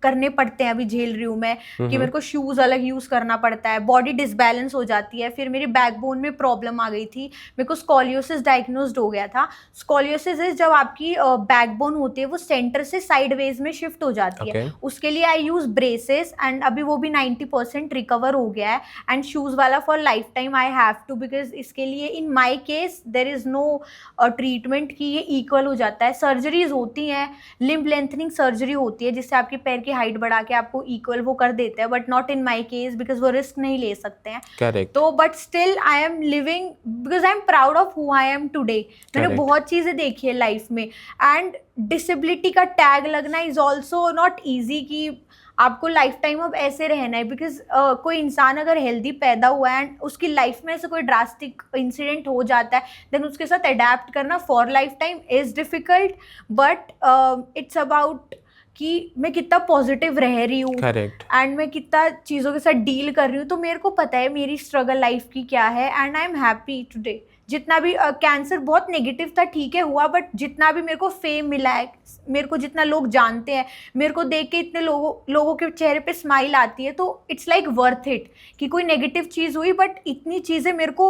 करने पड़ते हैं, अभी झेल रही हूँ मैं कि मेरे को शूज़ अलग यूज़ करना पड़ता है, बॉडी डिसबैलेंस हो जाती है। फिर मेरी बैकबोन में प्रॉब्लम आ गई थी, मेरे को स्कॉलियोसिस डायग्नोस्ड हो गया था। स्कॉलियोसिस इज जब आपकी बैकबोन होती है वो सेंटर से साइडवेज में शिफ्ट हो जाती है। ओके। उसके लिए आई यूज़ ब्रेसेस एंड अभी वो भी 90% रिकवर हो गया है। एंड शूज़ वाला for life time I have to, because इसके लिए in my case there is no treatment कि ये इक्वल हो जाता है। सर्जरीज होती हैं, लिम्ब लेंथनिंग सर्जरी होती है जिससे आपके पैर की हाइट बढ़ा के आपको इक्वल वो कर देते हैं, but not in my case because वो रिस्क नहीं ले सकते हैं। करेक्ट। तो but still I am living because I am proud of who I am today. मैंने Correct. बहुत चीज़ें देखी है लाइफ में, एंड डिसेबिलिटी का टैग लगना इज ऑल्सो नॉट ईजी कि आपको लाइफ टाइम अब ऐसे रहना है। बिकॉज कोई इंसान अगर हेल्दी पैदा हुआ है एंड उसकी लाइफ में ऐसे कोई ड्रास्टिक इंसिडेंट हो जाता है, देन उसके साथ अडेप्ट करना for life time is difficult. But it's about कि मैं कितना पॉजिटिव रह रही हूँ करेक्ट। एंड मैं कितना चीज़ों के साथ डील कर रही हूँ। तो मेरे को पता है मेरी स्ट्रगल लाइफ की क्या है, and I am happy today. जितना भी कैंसर बहुत नेगेटिव था, ठीक है हुआ, बट जितना भी मेरे को फेम मिला है, मेरे को जितना लोग जानते हैं, मेरे को देख के इतने लोगों के चेहरे पे स्माइल आती है, तो इट्स लाइक वर्थ इट। कि कोई नेगेटिव चीज़ हुई बट इतनी चीज़ें मेरे को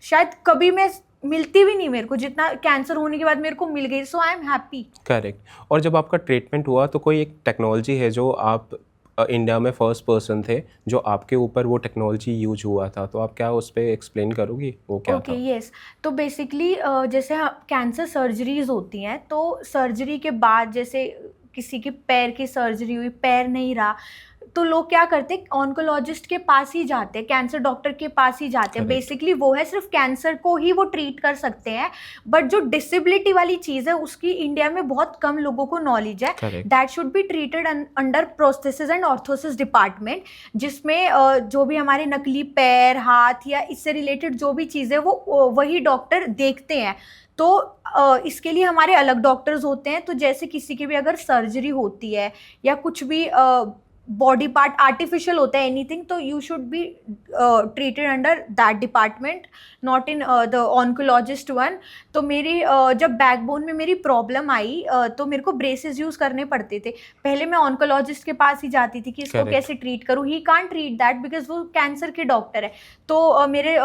शायद कभी मैं मिलती भी नहीं, मेरे को जितना कैंसर होने के बाद मेरे को मिल गई। सो आई एम हैप्पी। करेक्ट। और जब आपका ट्रीटमेंट हुआ तो कोई एक टेक्नोलॉजी है जो आप इंडिया में फर्स्ट पर्सन थे जो आपके ऊपर वो टेक्नोलॉजी यूज हुआ था, तो आप क्या उस पर एक्सप्लेन करोगी वो क्या ओके था? यस। तो बेसिकली जैसे कैंसर सर्जरीज होती हैं, तो सर्जरी के बाद जैसे किसी के पैर की सर्जरी हुई, पैर नहीं रहा, तो लोग क्या करते हैं, ऑन्कोलॉजिस्ट के पास ही जाते हैं, कैंसर डॉक्टर के पास ही जाते हैं। Correct. बेसिकली वो है सिर्फ कैंसर को ही वो ट्रीट कर सकते हैं, बट जो डिसेबिलिटी वाली चीज़ है उसकी इंडिया में बहुत कम लोगों को नॉलेज है। Correct. That should be treated under prosthesis and orthosis department, जिसमें जो भी हमारे नकली पैर, हाथ या इससे रिलेटेड जो भी चीज़ें वो वही डॉक्टर देखते हैं। तो इसके लिए हमारे अलग डॉक्टर्स होते हैं। तो जैसे किसी की भी अगर सर्जरी होती है या कुछ भी बॉडी पार्ट आर्टिफिशियल होता है, एनीथिंग, तो you should be treated under that department, not in the oncologist one. तो मेरी जब बैकबोन में मेरी प्रॉब्लम आई तो मेरे को ब्रेसेस यूज़ करने पड़ते थे। पहले मैं ऑन्कोलॉजिस्ट के पास ही जाती थी कि इसको Correct. कैसे ट्रीट करूँ। He can't treat that because वो कैंसर के डॉक्टर है। तो मेरे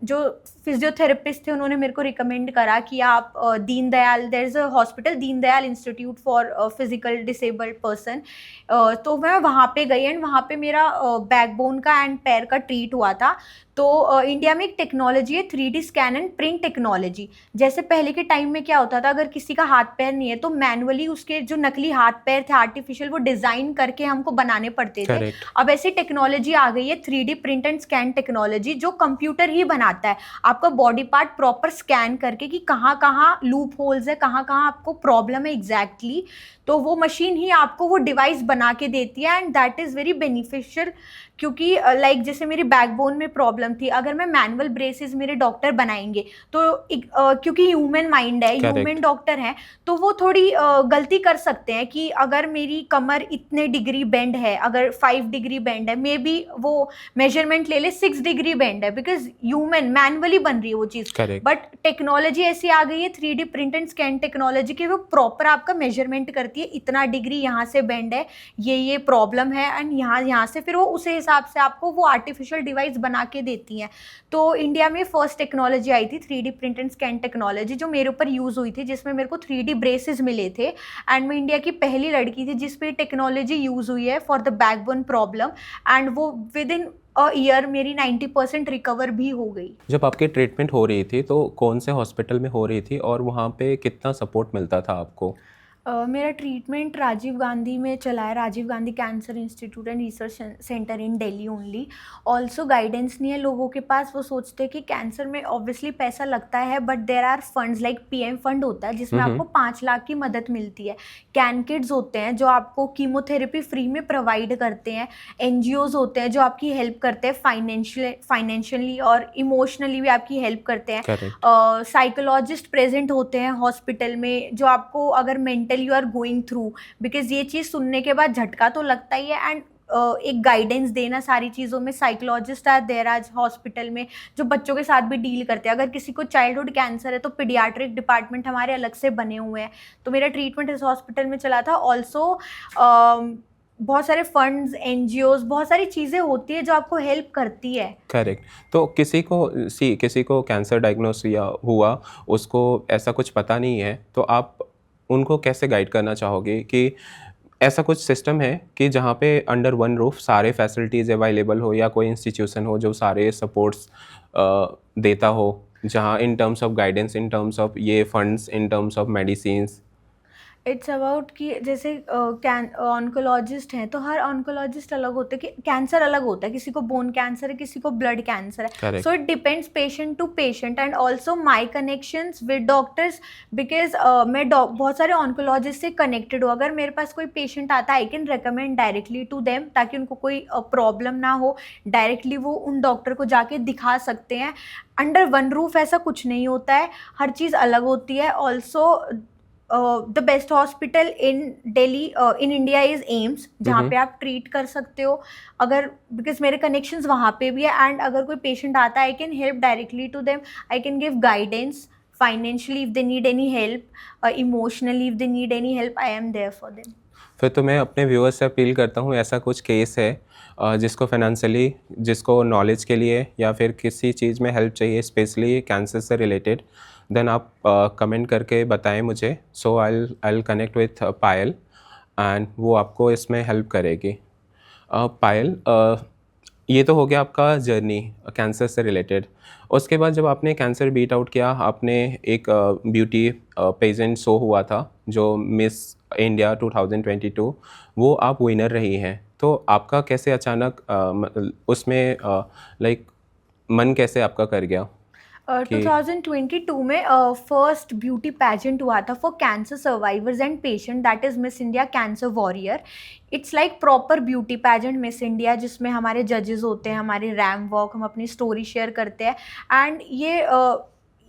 जो फिजियोथेरेपिस्ट थे उन्होंने मेरे को रिकमेंड करा कि आप Deendayal, there is a hospital Deendayal institute for physical disabled person, तो मैं वहाँ पे गई एंड वहाँ पे मेरा बैकबोन का एंड पैर का ट्रीट हुआ था। तो इंडिया में एक टेक्नोलॉजी है 3D scan and print technology. जैसे पहले के टाइम में क्या होता था, अगर किसी का हाथ पैर नहीं है तो मैनुअली उसके जो नकली हाथ पैर थे आर्टिफिशियल, वो डिज़ाइन करके हमको बनाने पड़ते थे। Correct. अब ऐसी टेक्नोलॉजी आ गई है 3D print and scan technology, जो कंप्यूटर ही बनाता है आपका बॉडी पार्ट प्रॉपर स्कैन करके कि कहाँ कहाँ लूप होल्स है, कहाँ कहाँ आपको प्रॉब्लम है एग्जैक्टली। तो वो मशीन ही आपको वो डिवाइस बना के देती है, and that is very beneficial. क्योंकि लाइक जैसे मेरी बैकबोन में प्रॉब्लम थी, अगर मैं मैनुअल ब्रेसेस मेरे डॉक्टर बनाएंगे तो क्योंकि ह्यूमन माइंड है, Correct. ह्यूमन डॉक्टर हैं, तो वो थोड़ी गलती कर सकते हैं कि अगर मेरी कमर इतने डिग्री बेंड है, अगर 5 डिग्री बेंड है, मे बी वो मेजरमेंट ले ले 6 डिग्री बेंड है, बिकॉज ह्यूमन मैनुअली बन रही है वो चीज़। Correct. बट टेक्नोलॉजी ऐसी आ गई है 3D print and scan technology की, वो प्रॉपर आपका मेजरमेंट करती है, इतना डिग्री यहाँ से बेंड है, ये प्रॉब्लम है, एंड यहाँ से फिर वो उसे हिसाब से आपको वो आर्टिफिशियल डिवाइस बना के देती हैं। तो इंडिया में फर्स्ट टेक्नोलॉजी आई थी 3D print and scan technology, जो मेरे ऊपर यूज़ हुई थी, जिसमें मेरे को 3D ब्रेसेस मिले थे, एंड मैं इंडिया की पहली लड़की थी जिस पे टेक्नोलॉजी यूज़ हुई है for the backbone problem, and वो विद इन अ ईयर मेरी 90% रिकवर भी हो गई। जब आपकी ट्रीटमेंट हो रही थी तो कौन से हॉस्पिटल में हो रही थी और वहाँ पे कितना सपोर्ट मिलता था आपको? मेरा ट्रीटमेंट राजीव गांधी में चला है, Rajiv Gandhi cancer institute and research centre in Delhi only. Also guidance नहीं है लोगों के पास, वो सोचते हैं कि कैंसर में ऑब्वियसली पैसा लगता है, but there are funds like PM fund होता है जिसमें आपको 5 लाख की मदद मिलती है। कैन किड्स होते हैं जो आपको कीमोथेरेपी फ्री में प्रोवाइड करते हैं। NGOs होते हैं जो आपकी हेल्प करते हैं फाइनेंशियली और इमोशनली भी आपकी हेल्प करते हैं। Correct. साइकोलॉजिस्ट प्रेजेंट होते हैं हॉस्पिटल में, जो आपको अगर mental you are going through, because ये चीज़ सुनने के बाद झटका तो लगता ही है, एंड एक गाइडेंस देना सारी चीज़ों में। साइकोलॉजिस्ट आर देयर आज हॉस्पिटल में जो बच्चों के साथ भी डील करते हैं। अगर किसी को चाइल्डहुड कैंसर है तो पीडियाट्रिक डिपार्टमेंट हमारे अलग से बने हुए हैं। तो मेरा ट्रीटमेंट इस हॉस्पिटल में चला था। ऑल्सो बहुत सारे फंड्स, एनजीओज, बहुत सारी चीज़ें होती है जो आपको हेल्प करती है। करेक्ट। तो किसी को कैंसर डायग्नोस या हुआ, उसको ऐसा कुछ पता नहीं है, तो आप उनको कैसे गाइड करना चाहोगे कि ऐसा कुछ सिस्टम है कि जहाँ पे अंडर वन रूफ सारे फैसिलिटीज़ अवेलेबल हो, या कोई इंस्टीट्यूशन हो जो सारे सपोर्ट्स देता हो, जहाँ in terms of guidance, in terms of ये funds, in terms of medicines? It's about कि जैसे ऑन्कोलॉजिस्ट हैं तो हर ऑन्कोलॉजिस्ट अलग होते हैं, कि कैंसर अलग होता है, किसी को बोन कैंसर है, किसी को ब्लड कैंसर है, correct. So it depends patient to patient and also my connections with doctors, because मैं बहुत सारे ऑन्कोलॉजिस्ट से कनेक्टेड हूँ। अगर मेरे पास कोई पेशेंट आता है I can recommend directly to them, ताकि उनको कोई प्रॉब्लम ना हो, डायरेक्टली वो उन डॉक्टर को जाके दिखा सकते हैं। अंडर वन रूफ ऐसा कुछ नहीं होता है, हर चीज़ अलग होती है। Also the best hospital in Delhi in India is AIIMS, जहाँ पे आप ट्रीट कर सकते हो। अगर बिकॉज मेरे कनेक्शंस वहाँ पे भी है, एंड अगर कोई पेशेंट आता है I can help directly to them, I can give guidance financially if they need any help, emotionally if they need any help, I am there for them. फिर तो मैं अपने व्यूअर्स से अपील करता हूँ, ऐसा कुछ केस है जिसको फाइनेंशियली, जिसको नॉलेज के लिए या फिर किसी चीज़ में हेल्प चाहिए स्पेशली कैंसर से रिलेटेड, देन आप कमेंट करके बताएं मुझे। So I connect with Payal and वो आपको इसमें हेल्प करेगी। पायल, ये तो हो गया आपका जर्नी कैंसर से रिलेटेड। उसके बाद जब आपने कैंसर बीट आउट किया, आपने एक ब्यूटी पेजेंट शो हुआ था जो मिस इंडिया 2022, वो आप विनर रही हैं। तो आपका कैसे अचानक उसमें लाइक मन कैसे आपका कर गया कि 2022 में फर्स्ट ब्यूटी पैजेंट हुआ था for cancer survivors and patient, that is miss India cancer warrior. It's like proper beauty pageant miss India, जिसमें हमारे जजेस होते हैं, हमारी रैम वॉक, हम अपनी स्टोरी शेयर करते हैं। एंड ये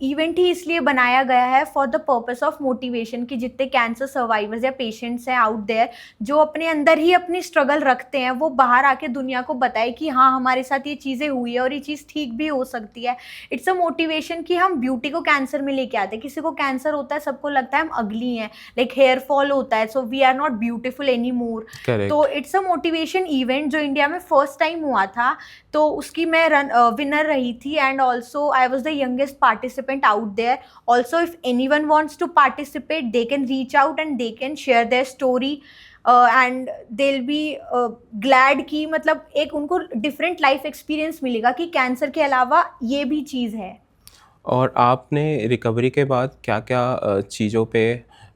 इवेंट ही इसलिए बनाया गया है for the purpose of motivation, कि जितने कैंसर सर्वाइवर्स या पेशेंट्स हैं आउट देयर जो अपने अंदर ही अपनी स्ट्रगल रखते हैं, वो बाहर आके दुनिया को बताए कि हाँ हमारे साथ ये चीज़ें हुई है और ये चीज़ ठीक भी हो सकती है। इट्स अ मोटिवेशन कि हम ब्यूटी को कैंसर में लेके आते हैं। किसी को कैंसर होता है, सबको लगता है हम अगली हैं, लाइक हेयर फॉल होता है, so we are not beautiful any more. Correct. तो इट्स अ मोटिवेशन इवेंट जो इंडिया में फर्स्ट टाइम हुआ था, तो उसकी मैं विनर रही थी। And also I was the youngest participant out there. Also if any one wants to participate, they can reach out and they can share their story and they will be glad कि मतलब एक उनको different life experience मिलेगा कि cancer के अलावा ये भी चीज़ है। और आपने रिकवरी के बाद क्या क्या चीज़ों पे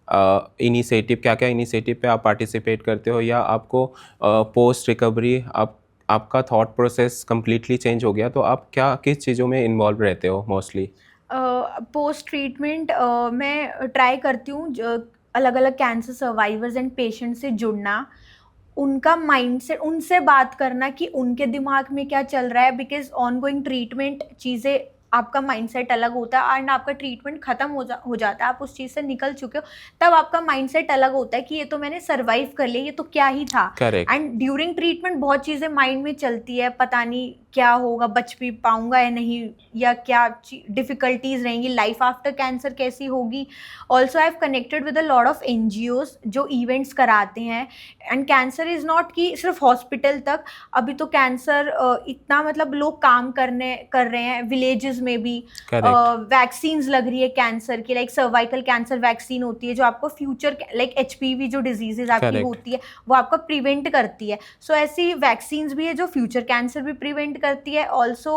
क्या क्या इनिशिएटिव पे आप पार्टिसिपेट करते हो, या आपको पोस्ट रिकवरी आपका थॉट प्रोसेस कम्प्लीटली चेंज हो गया, तो आप क्या किस चीज़ों में इन्वॉल्व रहते हो मोस्टली? पोस्ट ट्रीटमेंट मैं ट्राई करती हूँ अलग अलग कैंसर सर्वाइवर्स एंड पेशेंट से जुड़ना, उनका माइंडसेट, उनसे बात करना कि उनके दिमाग में क्या चल रहा है। बिकॉज ऑन गोइंग ट्रीटमेंट चीज़ें, आपका माइंडसेट अलग होता है एंड आपका ट्रीटमेंट ख़त्म हो जाता है, आप उस चीज़ से निकल चुके हो, तब आपका माइंडसेट अलग होता है कि ये तो मैंने सर्वाइव कर लिया, ये तो क्या ही था। करेक्ट। एंड ड्यूरिंग ट्रीटमेंट बहुत चीज़ें माइंड में चलती है, पता नहीं क्या होगा, बच भी पाऊंगा या नहीं, या क्या डिफ़िकल्टीज रहेंगी, लाइफ आफ्टर कैंसर कैसी होगी। Also I have connected with a lot of NGOs जो इवेंट्स कराते हैं। एंड कैंसर इज़ नॉट कि सिर्फ हॉस्पिटल तक, अभी तो कैंसर इतना मतलब लोग काम कर रहे हैं विलेजेस में भी। करेक्ट। वैक्सीन्स लग रही है कैंसर की, लाइक सर्वाइकल कैंसर वैक्सीन होती है जो आपको फ्यूचर, लाइक एचपीवी जो डिजीजेज आपकी Correct. होती है वो आपका प्रिवेंट करती है। सो ऐसी वैक्सीन्स भी है जो फ्यूचर कैंसर भी प्रिवेंट करती है। Also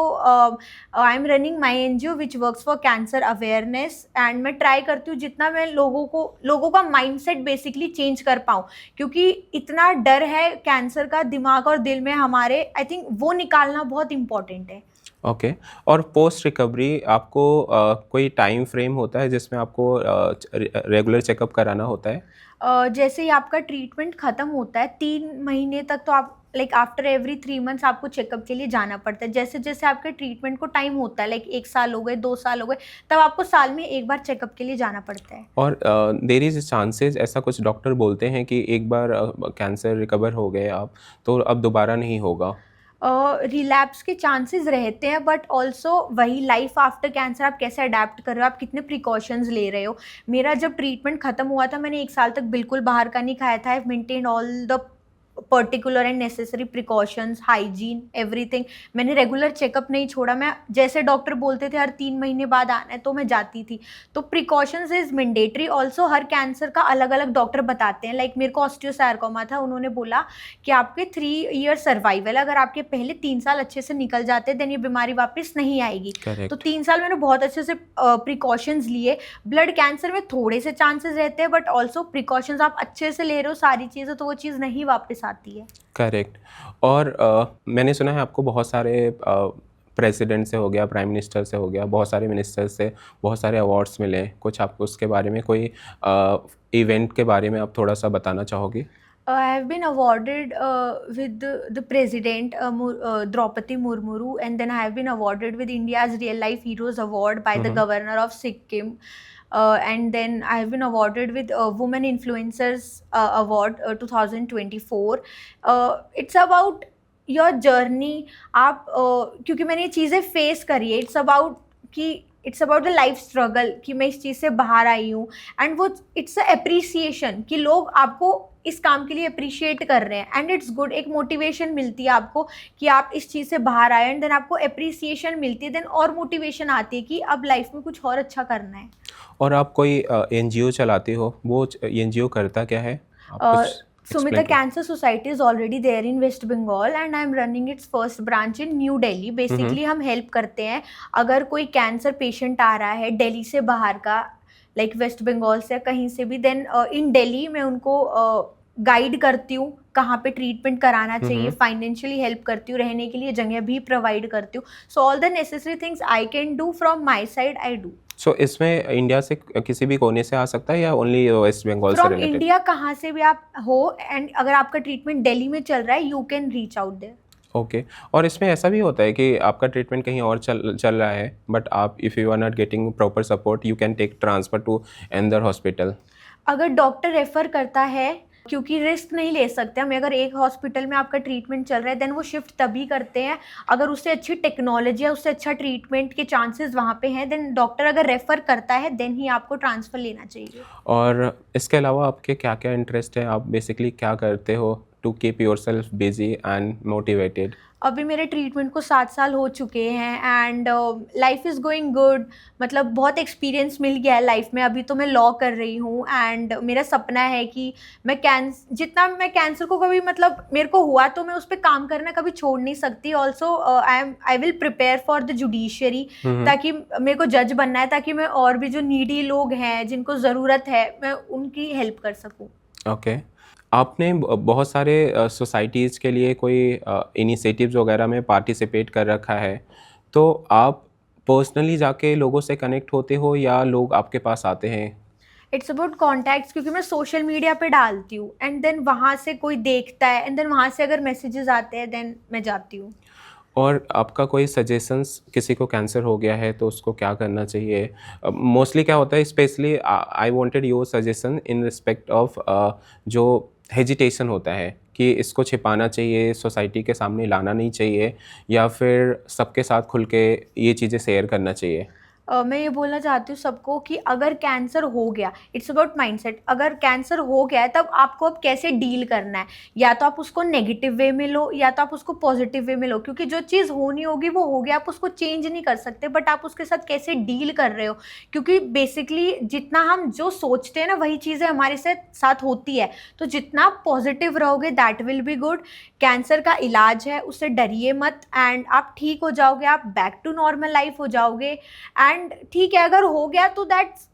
I am running my NGO which works for cancer awareness, and मैं ट्राई करती हूँ जितना मैं लोगों का माइंडसेट बेसिकली चेंज कर पाऊँ, क्योंकि इतना डर है कैंसर का दिमाग और दिल में हमारे, आई थिंक वो निकालना बहुत इंपॉर्टेंट है। ओके। और पोस्ट रिकवरी आपको कोई टाइम फ्रेम होता है जिसमें आपको रेगुलर चेकअप कराना होता है? जैसे ही आपका ट्रीटमेंट ख़त्म होता है 3 महीने तक तो आप, लाइक आफ्टर एवरी 3 मंथ्स आपको चेकअप के लिए जाना पड़ता है। जैसे जैसे आपके ट्रीटमेंट को टाइम होता है, लाइक 1 साल हो गए, 2 साल हो गए, तब आपको साल में एक बार चेकअप के लिए जाना पड़ता है। और देयर इज़ चांसेस, ऐसा कुछ डॉक्टर बोलते हैं कि एक बार कैंसर रिकवर हो गए आप, तो अब दोबारा नहीं होगा? रिलैप्स के चांसेस रहते हैं, बट ऑल्सो वही लाइफ आफ्टर कैंसर आप कैसे अडेप्ट कर रहे हो, आप कितने प्रिकॉशंस ले रहे हो। मेरा जब ट्रीटमेंट ख़त्म हुआ था मैंने 1 साल तक बिल्कुल बाहर का नहीं खाया था। I maintain all the particular and necessary precautions, hygiene, everything. मैंने रेगुलर चेकअप नहीं छोड़ा, मैं जैसे डॉक्टर बोलते थे हर 3 महीने बाद आना है तो मैं जाती थी। तो precautions is mandatory. Also her cancer का अलग अलग डॉक्टर बताते हैं। लाइक मेरे को ऑस्टियोसार्कोमा था, उन्होंने बोला कि आपके 3 ईयर सर्वाइवल, अगर आपके पहले 3 साल अच्छे से निकल जाते देन ये बीमारी वापस नहीं आएगी। तो करेक्ट। 3 साल मैंने बहुत अच्छे से प्रिकॉशंस लिए। ब्लड कैंसर में थोड़े से चांसेस रहते हैं, बट ऑल्सो प्रिकॉशंस आप अच्छे से ले रहे हो सारी चीज़ें, तो वो चीज़ नहीं वापस आती है। करेक्ट। और मैंने सुना है आपको बहुत सारे प्रेसिडेंट से हो गया, प्राइम मिनिस्टर से हो गया, बहुत सारे मिनिस्टर से बहुत सारे अवार्ड्स मिले। कुछ आप उसके बारे में कोई इवेंट के बारे में आप थोड़ा सा बताना चाहोगे? I have been awarded with the president Draupadi Murmuru, and then I have been awarded with India's Real Life Heroes Award by the governor of Sikkim. And then I have been awarded with Women Influencers Award 2024. It's about your journey. आप क्योंकि मैंने ये चीज़ें face करी है, it's about the life struggle कि मैं इस चीज़ से बाहर आई हूँ। एंड वो इट्स अ एप्रिसिएशन कि लोग आपको इस काम के लिए अप्रिशिएट कर रहे हैं, एंड इट्स गुड। एक मोटिवेशन मिलती है आपको कि आप इस चीज़ से बाहर आए, एंड देन आपको अप्रिसिएशन मिलती है, देन और मोटिवेशन आती है कि अब लाइफ में कुछ और अच्छा करना है। और आप कोई एनजीओ चलाती हो, वो एनजीओ करता क्या है? आप कुछ Sumita explain Cancer Society is already there in West Bengal, and I'm running its first branch in New Delhi. Basically हम हेल्प करते हैं अगर कोई कैंसर पेशेंट आ रहा है दिल्ली से बाहर का, लाइक वेस्ट बंगाल से कहीं से भी, देन इन दिल्ली मैं उनको गाइड करती हूँ कहाँ पे ट्रीटमेंट कराना चाहिए, फाइनेंशियली हेल्प करती हूँ, रहने के लिए जगह भी प्रोवाइड करती हूँ। So all the necessary things I can do from my side I do. So इसमें इंडिया से किसी भी कोने से आ सकता है या ओनली वेस्ट बंगाल से फ्रॉम रिलेटेड? इंडिया कहाँ से भी आप हो, एंड अगर आपका ट्रीटमेंट दिल्ली में चल रहा है, you can reach out there. Okay. और इसमें ऐसा भी होता है कि आपका ट्रीटमेंट कहीं और चल रहा है, बट आप if you are not getting proper support you can take transfer to another hospital? अगर डॉक्टर रेफर करता है, क्योंकि रिस्क नहीं ले सकते हम, अगर एक हॉस्पिटल में आपका ट्रीटमेंट चल रहा है देन वो शिफ्ट तभी करते हैं अगर उससे अच्छी टेक्नोलॉजी या उससे अच्छा ट्रीटमेंट के चांसेस वहाँ पे हैं। देन डॉक्टर अगर रेफर करता है देन ही आपको ट्रांसफ़र लेना चाहिए। और इसके अलावा आपके क्या क्या इंटरेस्ट है? आप बेसिकली क्या करते हो to keep your self busy and motivated? अभी मेरे ट्रीटमेंट को 7 साल हो चुके हैं, and life is going good. मतलब बहुत एक्सपीरियंस मिल गया है लाइफ में। अभी तो मैं लॉ कर रही हूँ, एंड मेरा सपना है कि मैं जितना मैं कैंसर को कभी, मतलब मेरे को हुआ तो मैं उस पर काम करना कभी छोड़ नहीं सकती। Also I will prepare for the judiciary, ताकि मेरे को जज बनना है, ताकि मैं और भी जो नीडी लोग हैं जिनको ज़रूरत है मैं उनकी हेल्प कर सकूँ। ओके। आपने बहुत सारे सोसाइटीज़ के लिए कोई इनिशिएटिव्स वगैरह में पार्टिसिपेट कर रखा है, तो आप पर्सनली जाके लोगों से कनेक्ट होते हो या लोग आपके पास आते हैं? इट्स अबाउट कॉन्टैक्ट्स, क्योंकि मैं सोशल मीडिया पे डालती हूँ, एंड देन वहाँ से कोई देखता है, एंड देन वहाँ से अगर मैसेजेस आते हैं देन मैं जाती हूँ। और आपका कोई सजेशंस, किसी को कैंसर हो गया है तो उसको क्या करना चाहिए? मोस्टली क्या होता है, specially I wanted your suggestion in respect of जो हेजिटेशन होता है कि इसको छिपाना चाहिए, सोसाइटी के सामने लाना नहीं चाहिए, या फिर सबके साथ खुल के ये चीज़ें शेयर करना चाहिए? मैं ये बोलना चाहती हूँ सबको कि अगर कैंसर हो गया, इट्स अबाउट माइंडसेट। अगर कैंसर हो गया है तब आपको अब कैसे डील करना है, या तो आप उसको नेगेटिव वे में लो या तो आप उसको पॉजिटिव वे में लो, क्योंकि जो चीज़ होनी होगी वो हो गया, आप उसको चेंज नहीं कर सकते, बट आप उसके साथ कैसे डील कर रहे हो। क्योंकि बेसिकली जितना हम जो सोचते हैं ना वही चीज़ें हमारे साथ होती है। तो जितना पॉजिटिव रहोगे that will be good. Cancer का इलाज है, उससे डरिए मत, एंड आप ठीक हो जाओगे, आप बैक टू नॉर्मल लाइफ हो जाओगे। एंड ठीक है, अगर हो गया तो दैट्स,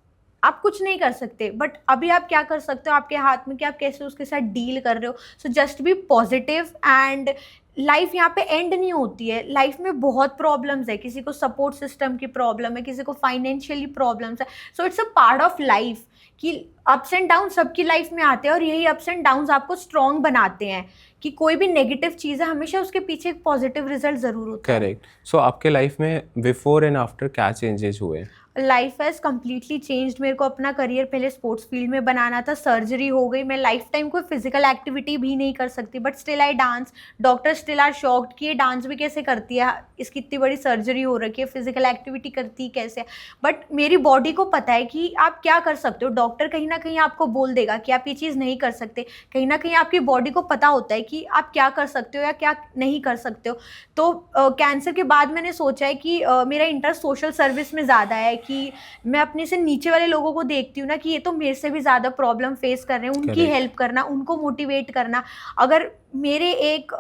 आप कुछ नहीं कर सकते, बट अभी आप क्या कर सकते हो, आपके हाथ में कि आप कैसे उसके साथ डील कर रहे हो। So just be positive, and life यहाँ पे एंड नहीं होती है। लाइफ में बहुत प्रॉब्लम्स है, किसी को सपोर्ट सिस्टम की प्रॉब्लम है, किसी को फाइनेंशियली प्रॉब्लम्स है। So it's a part of life कि अप्स एंड डाउन सबकी लाइफ में आते हैं, और यही अप्स एंड डाउन्स आपको स्ट्रॉन्ग बनाते हैं कि कोई भी नेगेटिव चीज़ है हमेशा उसके पीछे एक पॉजिटिव रिजल्ट ज़रूर होता है। करेक्ट। सो आपके लाइफ में बिफोर एंड आफ्टर क्या चेंजेस हुए? Life has completely changed. मेरे को अपना करियर पहले स्पोर्ट्स फील्ड में बनाना था, सर्जरी हो गई, मैं लाइफ टाइम कोई फिजिकल एक्टिविटी भी नहीं कर सकती, but still I dance. Doctor still are shocked कि ये डांस भी कैसे करती है, इसकी इतनी बड़ी सर्जरी हो रखी है, फिजिकल एक्टिविटी करती है कैसे। बट मेरी बॉडी को पता है कि आप क्या कर सकते हो। डॉक्टर कहीं ना कहीं आपको बोल देगा कि आप ये चीज़ नहीं कर सकते, कहीं ना कहीं आपकी बॉडी को पता होता है कि आप क्या कर सकते हो या क्या नहीं कर सकते हो। तो कैंसर के बाद मैंने सोचा है कि मेरा इंटरेस्ट सोशल सर्विस में ज़्यादा है, कि मैं अपने से नीचे वाले लोगों को देखती हूँ ना कि ये तो मेरे से भी ज़्यादा प्रॉब्लम फेस कर रहे हैं, उनकी Correct. हेल्प करना, उनको मोटिवेट करना। अगर मेरे एक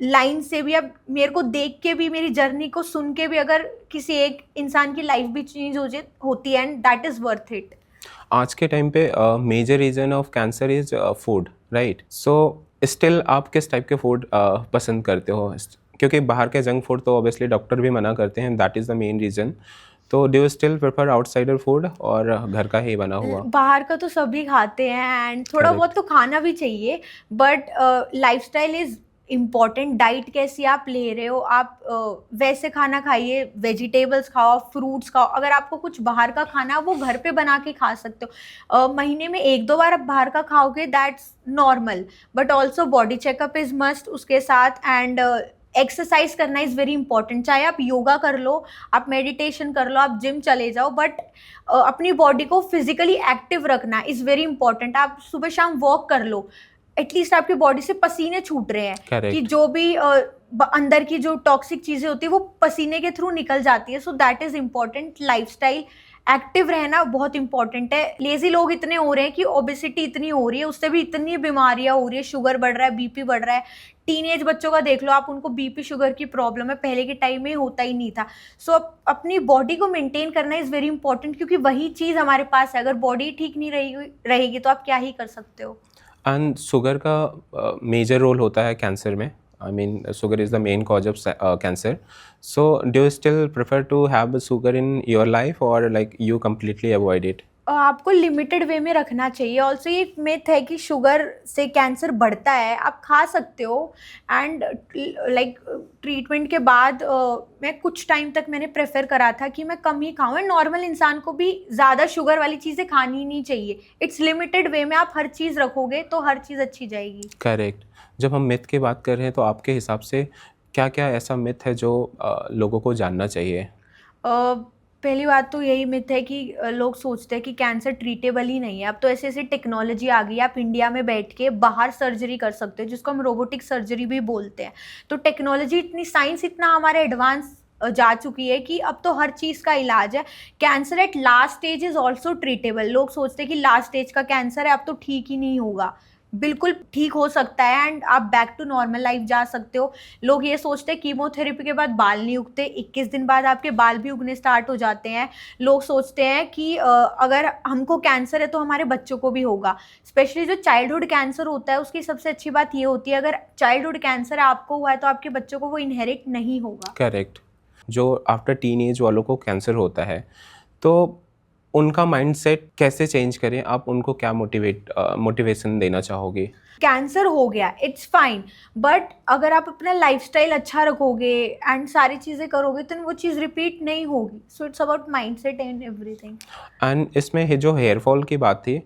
लाइन से भी, अब मेरे को देख के भी, मेरी जर्नी को सुन के भी अगर किसी एक इंसान की लाइफ भी चेंज होती है, and that is worth it. आज के टाइम पे major reason of cancer is food, right? So still आप किस टाइप के फूड पसंद करते हो? क्योंकि बाहर के जंक फूड तो ऑब्वियसली डॉक्टर भी मना करते हैं, that is the main reason. तो do you still prefer outsider food और घर का ही बना हुआ? बाहर का तो सभी खाते हैं, एंड थोड़ा Correct. बहुत तो खाना भी चाहिए, but lifestyle is important. Diet कैसी आप ले रहे हो, आप वैसे खाना खाइए, वेजिटेबल्स खाओ, फ्रूट्स खाओ। अगर आपको कुछ बाहर का खाना वो घर पे बना के खा सकते हो। महीने में 1-2 बार आप बाहर का खाओगे, that's normal, but also body checkup is must उसके साथ। एंड एक्सरसाइज करना इज़ वेरी इंपॉर्टेंट। चाहे आप योगा कर लो, आप मेडिटेशन कर लो, आप जिम चले जाओ, बट अपनी बॉडी को फिजिकली एक्टिव रखना इज़ वेरी इंपॉर्टेंट। आप सुबह शाम वॉक कर लो, एटलीस्ट आपकी बॉडी से पसीने छूट रहे हैं, Correct. कि जो भी अंदर की जो टॉक्सिक चीज़ें होती है वो पसीने के थ्रू निकल जाती है। So that is important. Lifestyle active रहना बहुत इंपॉर्टेंट है। लेजी लोग इतने हो रहे हैं कि ओबेसिटी इतनी हो रही है, उससे भी इतनी बीमारियां हो रही है, शुगर बढ़ रहा है, बीपी बढ़ रहा है। टीनेज बच्चों का देख लो आप, उनको बीपी शुगर की प्रॉब्लम है, पहले के टाइम में होता ही नहीं था। सो अपनी बॉडी को मेंटेन करना इज़ वेरी इंपॉर्टेंट, क्योंकि वही चीज़ हमारे पास है। अगर बॉडी ठीक नहीं रहेगी तो आप क्या ही कर सकते हो। एंड शुगर का मेजर रोल होता है कैंसर में। I mean sugar is the main cause of cancer. So do you still prefer to have sugar in your life और like you completely avoid it? आपको लिमिटेड वे में रखना चाहिए। Also ये myth है कि शुगर से कैंसर बढ़ता है, आप खा सकते हो। एंड लाइक ट्रीटमेंट के बाद मैं कुछ टाइम तक मैंने प्रेफर करा था कि मैं कम ही खाऊं। नॉर्मल इंसान को भी ज़्यादा शुगर वाली चीज़ें खानी नहीं चाहिए। इट्स लिमिटेड वे में आप हर चीज़ रखोगे तो हर चीज़ अच्छी जाएगी। करेक्ट। जब हम मिथ की बात कर रहे हैं तो आपके हिसाब से क्या क्या ऐसा मिथ है जो लोगों को जानना चाहिए? पहली बात तो यही मिथ है कि लोग सोचते हैं कि कैंसर ट्रीटेबल ही नहीं है। अब तो ऐसी ऐसी टेक्नोलॉजी आ गई है, आप इंडिया में बैठ के बाहर सर्जरी कर सकते हो, जिसको हम रोबोटिक सर्जरी भी बोलते हैं। तो टेक्नोलॉजी इतनी, साइंस इतना हमारा एडवांस जा चुकी है कि अब तो हर चीज़ का इलाज है। Cancer at last stage is also treatable. लोग सोचते हैं कि लास्ट स्टेज का कैंसर है, अब तो ठीक ही नहीं होगा। बिल्कुल ठीक हो सकता है, एंड आप बैक टू नॉर्मल लाइफ जा सकते हो। लोग ये सोचते हैं कीमोथेरेपी के बाद बाल नहीं उगते, 21 दिन बाद आपके बाल भी उगने स्टार्ट हो जाते हैं। लोग सोचते हैं कि अगर हमको कैंसर है तो हमारे बच्चों को भी होगा। स्पेशली जो चाइल्डहुड कैंसर होता है, उसकी सबसे अच्छी बात ये होती है, अगर चाइल्डहुड कैंसर आपको हुआ है तो आपके बच्चों को वो इनहेरिट नहीं होगा। करेक्ट। जो आफ्टर टीनेज वालों को कैंसर होता है, तो उनका माइंडसेट कैसे चेंज करें? आप उनको क्या मोटिवेशन देना चाहोगे? कैंसर हो गया, इट्स फाइन, बट अगर आप अपना लाइफस्टाइल अच्छा रखोगे एंड सारी चीज़ें करोगे तो वो चीज़ रिपीट नहीं होगी। So it's about mindset and everything. And इसमें जो हेयर फॉल की बात थी,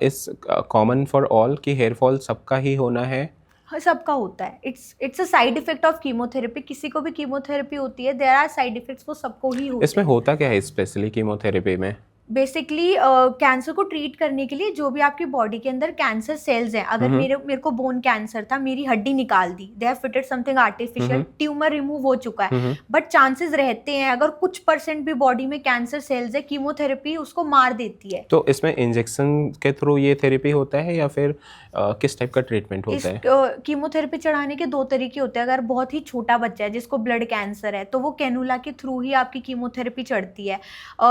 इस कॉमन फॉर ऑल कि हेयर फॉल सबका ही होना है? हाँ, सबका होता है। It's a side effect of chemotherapy. किसी को भी कीमोथेरेपी होती है, देयर आर साइड इफेक्ट्स, वो सबको ही होते इसमें हैं। होता क्या है स्पेशली कीमोथेरेपी में? बेसिकली कैंसर को ट्रीट करने के लिए जो भी आपकी बॉडी के अंदर कैंसर सेल्स हैं, अगर मेरे को बोन कैंसर था, मेरी हड्डी निकाल दी, they have fitted something artificial, tumour remove हो चुका है, बट चांसेस रहते हैं अगर कुछ % भी बॉडी में कैंसर सेल्स है, कीमोथेरेपी उसको मार देती है। तो इसमें इंजेक्शन के थ्रू ये थेरेपी होता है या फिर किस टाइप का ट्रीटमेंट होता है? कीमोथेरेपी चढ़ाने के 2 तरीके होते हैं। अगर बहुत ही छोटा बच्चा है जिसको ब्लड कैंसर है तो वो कैनुला के थ्रू ही आपकी कीमोथेरेपी चढ़ती है।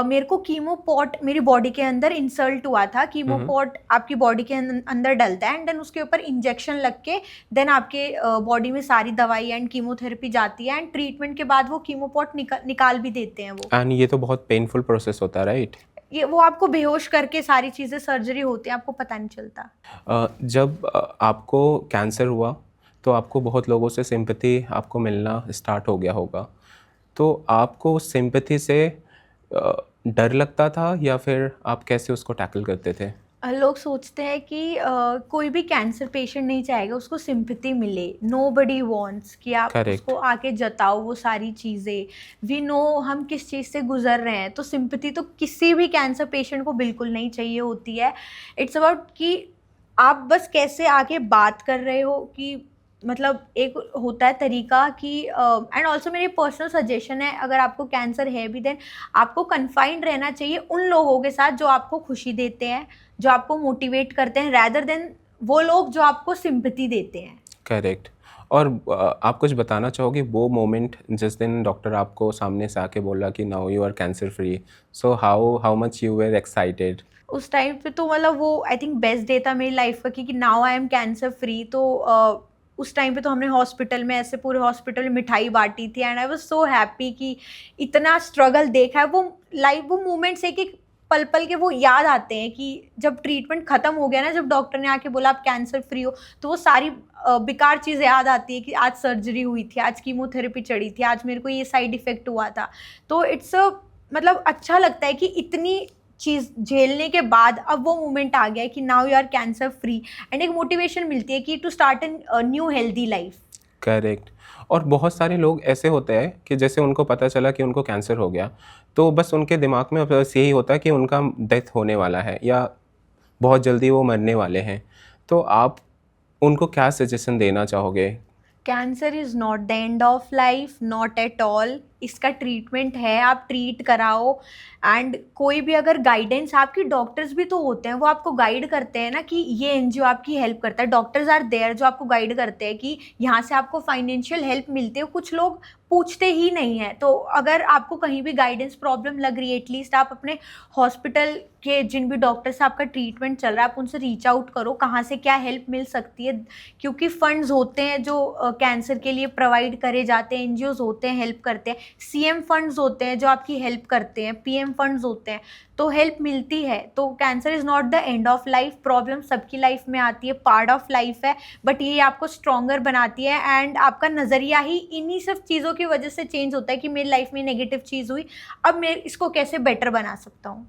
मेरे को कीमोपॉट मेरी बॉडी के अंदर इंसल्ट हुआ था। कीमोपॉट आपकी बॉडी के अंदर डलता है एंड देन उसके ऊपर इंजेक्शन लग के देन आपके बॉडी में सारी दवाई एंड कीमोथेरेपी जाती है, एंड ट्रीटमेंट के बाद वो कीमोपॉट निकाल भी देते हैं वो। एंड ये तो बहुत पेनफुल प्रोसेस होता है, राइट? ये वो आपको बेहोश करके सारी चीज़ें सर्जरी होती है, आपको पता नहीं चलता। जब आपको कैंसर हुआ तो आपको बहुत लोगों से सिंपैथी आपको मिलना स्टार्ट हो गया होगा। तो आपको उस सिंपैथी से डर लगता था या फिर आप कैसे उसको टैकल करते थे? लोग सोचते हैं कि कोई भी कैंसर पेशेंट नहीं चाहेगा उसको सिंपैथी मिले, नोबडी वांट्स कि आप करेक्ट, उसको आके जताओ वो सारी चीज़ें। वी नो हम किस चीज़ से गुजर रहे हैं, तो सिंपैथी तो किसी भी कैंसर पेशेंट को बिल्कुल नहीं चाहिए होती है। इट्स अबाउट कि आप बस कैसे आके बात कर रहे हो, कि मतलब एक होता है तरीका कि एंड ऑल्सो मेरी पर्सनल सजेशन है, अगर आपको कैंसर है भी देन आपको कन्फाइंड रहना चाहिए उन लोगों के साथ जो आपको खुशी देते हैं, जो आपको मोटिवेट करते हैं, रैदर देन वो लोग जो आपको सिंपैथी देते हैं। करेक्ट। और आप कुछ बताना चाहोगे वो मोमेंट जिस दिन डॉक्टर आपको सामने से आके बोला कि now you are cancer free, so how how much you were excited? उस टाइम पे तो मतलब वो आई थिंक बेस्ट डे था मेरी लाइफ का, क्योंकि now I am cancer free. तो उस टाइम पे तो हमने हॉस्पिटल में ऐसे पूरे हॉस्पिटल में मिठाई बांटी थी, and I was so happy कि इतना स्ट्रगल देखा है। वो लाइफ, वो मोमेंट्स एक एक पल पल के वो याद आते हैं कि जब ट्रीटमेंट खत्म हो गया ना, जब डॉक्टर ने आके बोला आप कैंसर फ्री हो, तो वो सारी बेकार चीज़ें याद आती है कि आज सर्जरी हुई थी, आज कीमोथेरेपी चढ़ी थी, आज मेरे को ये साइड इफेक्ट हुआ था। तो इट्स मतलब अच्छा लगता है कि इतनी चीज़ झेलने के बाद अब वो मोमेंट आ गया है कि now you are cancer free, and एक मोटिवेशन मिलती है कि to start an new healthy life. Correct. और बहुत सारे लोग ऐसे होते हैं कि जैसे उनको पता चला कि उनको कैंसर हो गया, तो बस उनके दिमाग में बस यही होता है कि उनका डेथ होने वाला है या बहुत जल्दी वो मरने वाले हैं। तो आप उनको क्या सजेशन देना चाहोगे? Cancer is not the end of life, not at all. इसका ट्रीटमेंट है, आप ट्रीट कराओ। एंड कोई भी अगर गाइडेंस, आपकी डॉक्टर्स भी तो होते हैं, वो आपको गाइड करते हैं ना कि ये एनजीओ आपकी हेल्प करता है। डॉक्टर्स आर देयर जो आपको गाइड करते हैं कि यहाँ से आपको फाइनेंशियल हेल्प मिलती है। कुछ लोग पूछते ही नहीं है। तो अगर आपको कहीं भी गाइडेंस प्रॉब्लम लग रही है, एटलीस्ट आप अपने हॉस्पिटल के जिन भी डॉक्टर से आपका ट्रीटमेंट चल रहा है, आप उनसे रीच आउट करो, कहाँ से क्या हेल्प मिल सकती है। क्योंकि फंड्स होते हैं जो कैंसर के लिए प्रोवाइड करे जाते हैं, एनजीओज होते हैं हेल्प करते हैं, सीएम फंड्स होते हैं जो आपकी हेल्प करते हैं, पीएम फंड्स होते हैं, तो हेल्प मिलती है। तो cancer is not the end of life. Problem सबकी लाइफ में आती है, पार्ट ऑफ लाइफ है, बट ये आपको स्ट्रॉन्गर बनाती है। एंड आपका नज़रिया ही इन्हीं सब चीज़ों की वजह से चेंज होता है कि मेरी लाइफ में नेगेटिव चीज़ हुई, अब मैं इसको कैसे बेटर बना सकता हूँ।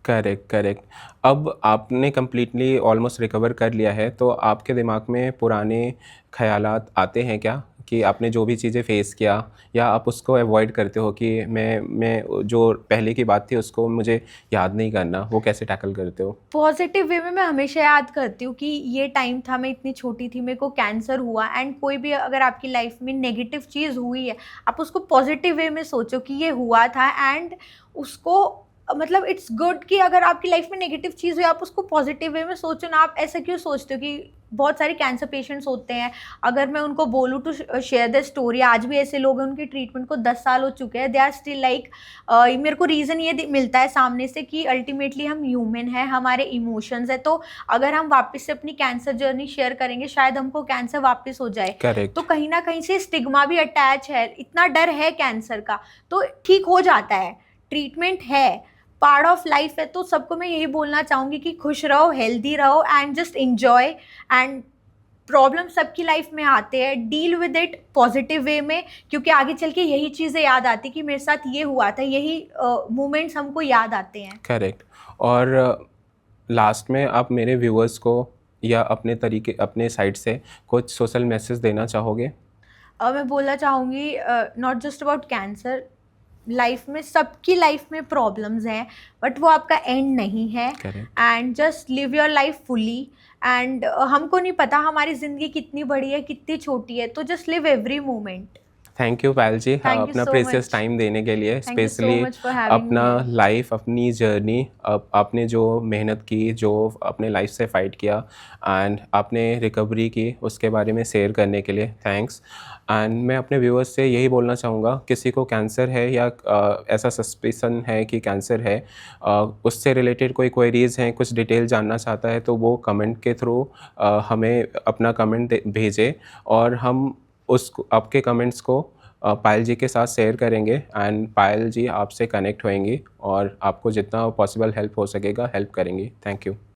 Correct, correct. अब आपने कंप्लीटली ऑलमोस्ट रिकवर कर लिया है, तो आपके दिमाग में पुराने ख़यालात आते हैं क्या? कि आपने जो भी चीज़ें फ़ेस किया, या आप उसको अवॉइड करते हो कि मैं जो पहले की बात थी उसको मुझे याद नहीं करना, वो कैसे टैकल करते हो? पॉजिटिव वे में मैं हमेशा याद करती हूँ कि ये टाइम था, मैं इतनी छोटी थी, मेरे को कैंसर हुआ। एंड कोई भी अगर आपकी लाइफ में नेगेटिव चीज़ हुई है, आप उसको पॉजिटिव वे में सोचो कि ये हुआ था। एंड उसको मतलब इट्स गुड कि अगर आपकी लाइफ में नेगेटिव चीज़ हुई, आप उसको पॉजिटिव वे में सोचो ना। आप ऐसा क्यों सोचते हो कि बहुत सारे कैंसर पेशेंट्स होते हैं, अगर मैं उनको बोलूँ टू शेयर द स्टोरी, आज भी ऐसे लोग हैं उनके ट्रीटमेंट को 10 साल हो चुके हैं, दे आर स्टिल लाइक। मेरे को रीज़न ये मिलता है सामने से कि अल्टीमेटली हम ह्यूमन हैं, हमारे इमोशंस है। तो अगर हम वापस से अपनी कैंसर जर्नी शेयर करेंगे, शायद हमको कैंसर वापस हो जाए। करेक्ट, तो कहीं ना कहीं से स्टिग्मा भी अटैच है, इतना डर है कैंसर का, तो ठीक हो जाता है। ट्रीटमेंट है, पार्ट ऑफ लाइफ है। तो सबको मैं यही बोलना चाहूँगी कि खुश रहो, हेल्दी रहो, and just enjoy. And problem सबकी लाइफ में आते हैं, deal with it positive way में, क्योंकि आगे चल के यही चीज़ें याद आती कि मेरे साथ ये हुआ था, यही मोमेंट्स हमको याद आते हैं। करेक्ट। और लास्ट में आप मेरे व्यूअर्स को या अपने तरीके अपने साइड से कुछ सोशल मैसेज देना चाहोगे? मैं बोलना चाहूँगी not just about cancer, life में सबकी लाइफ में प्रॉब्लम्स हैं, बट वो आपका एंड नहीं है। Correct. And just live your life fully. And हमको नहीं पता हमारी ज़िंदगी कितनी बड़ी है कितनी छोटी है, तो just live every moment. Thank you Payal ji, thank you अपना सो प्रेशियस मच। टाइम देने के लिए, thank you so specially much for having अपना मी। लाइफ, अपनी जर्नी, आपने जो मेहनत की, जो अपने लाइफ से फ़ाइट किया एंड आपने रिकवरी की, उसके बारे में शेयर करने के लिए थैंक्स। एंड मैं अपने व्यूअर्स से यही बोलना चाहूँगा, किसी को कैंसर है या ऐसा सस्पिशन है कि कैंसर है, उससे रिलेटेड कोई क्वेरीज़ हैं, कुछ डिटेल जानना चाहता है, तो वो कमेंट के थ्रू हमें अपना कमेंट भेजें, और हम उस आपके कमेंट्स को पायल जी के साथ शेयर करेंगे, एंड पायल जी आपसे कनेक्ट होएंगी और आपको जितना पॉसिबल हेल्प हो सकेगा हेल्प करेंगी। Thank you.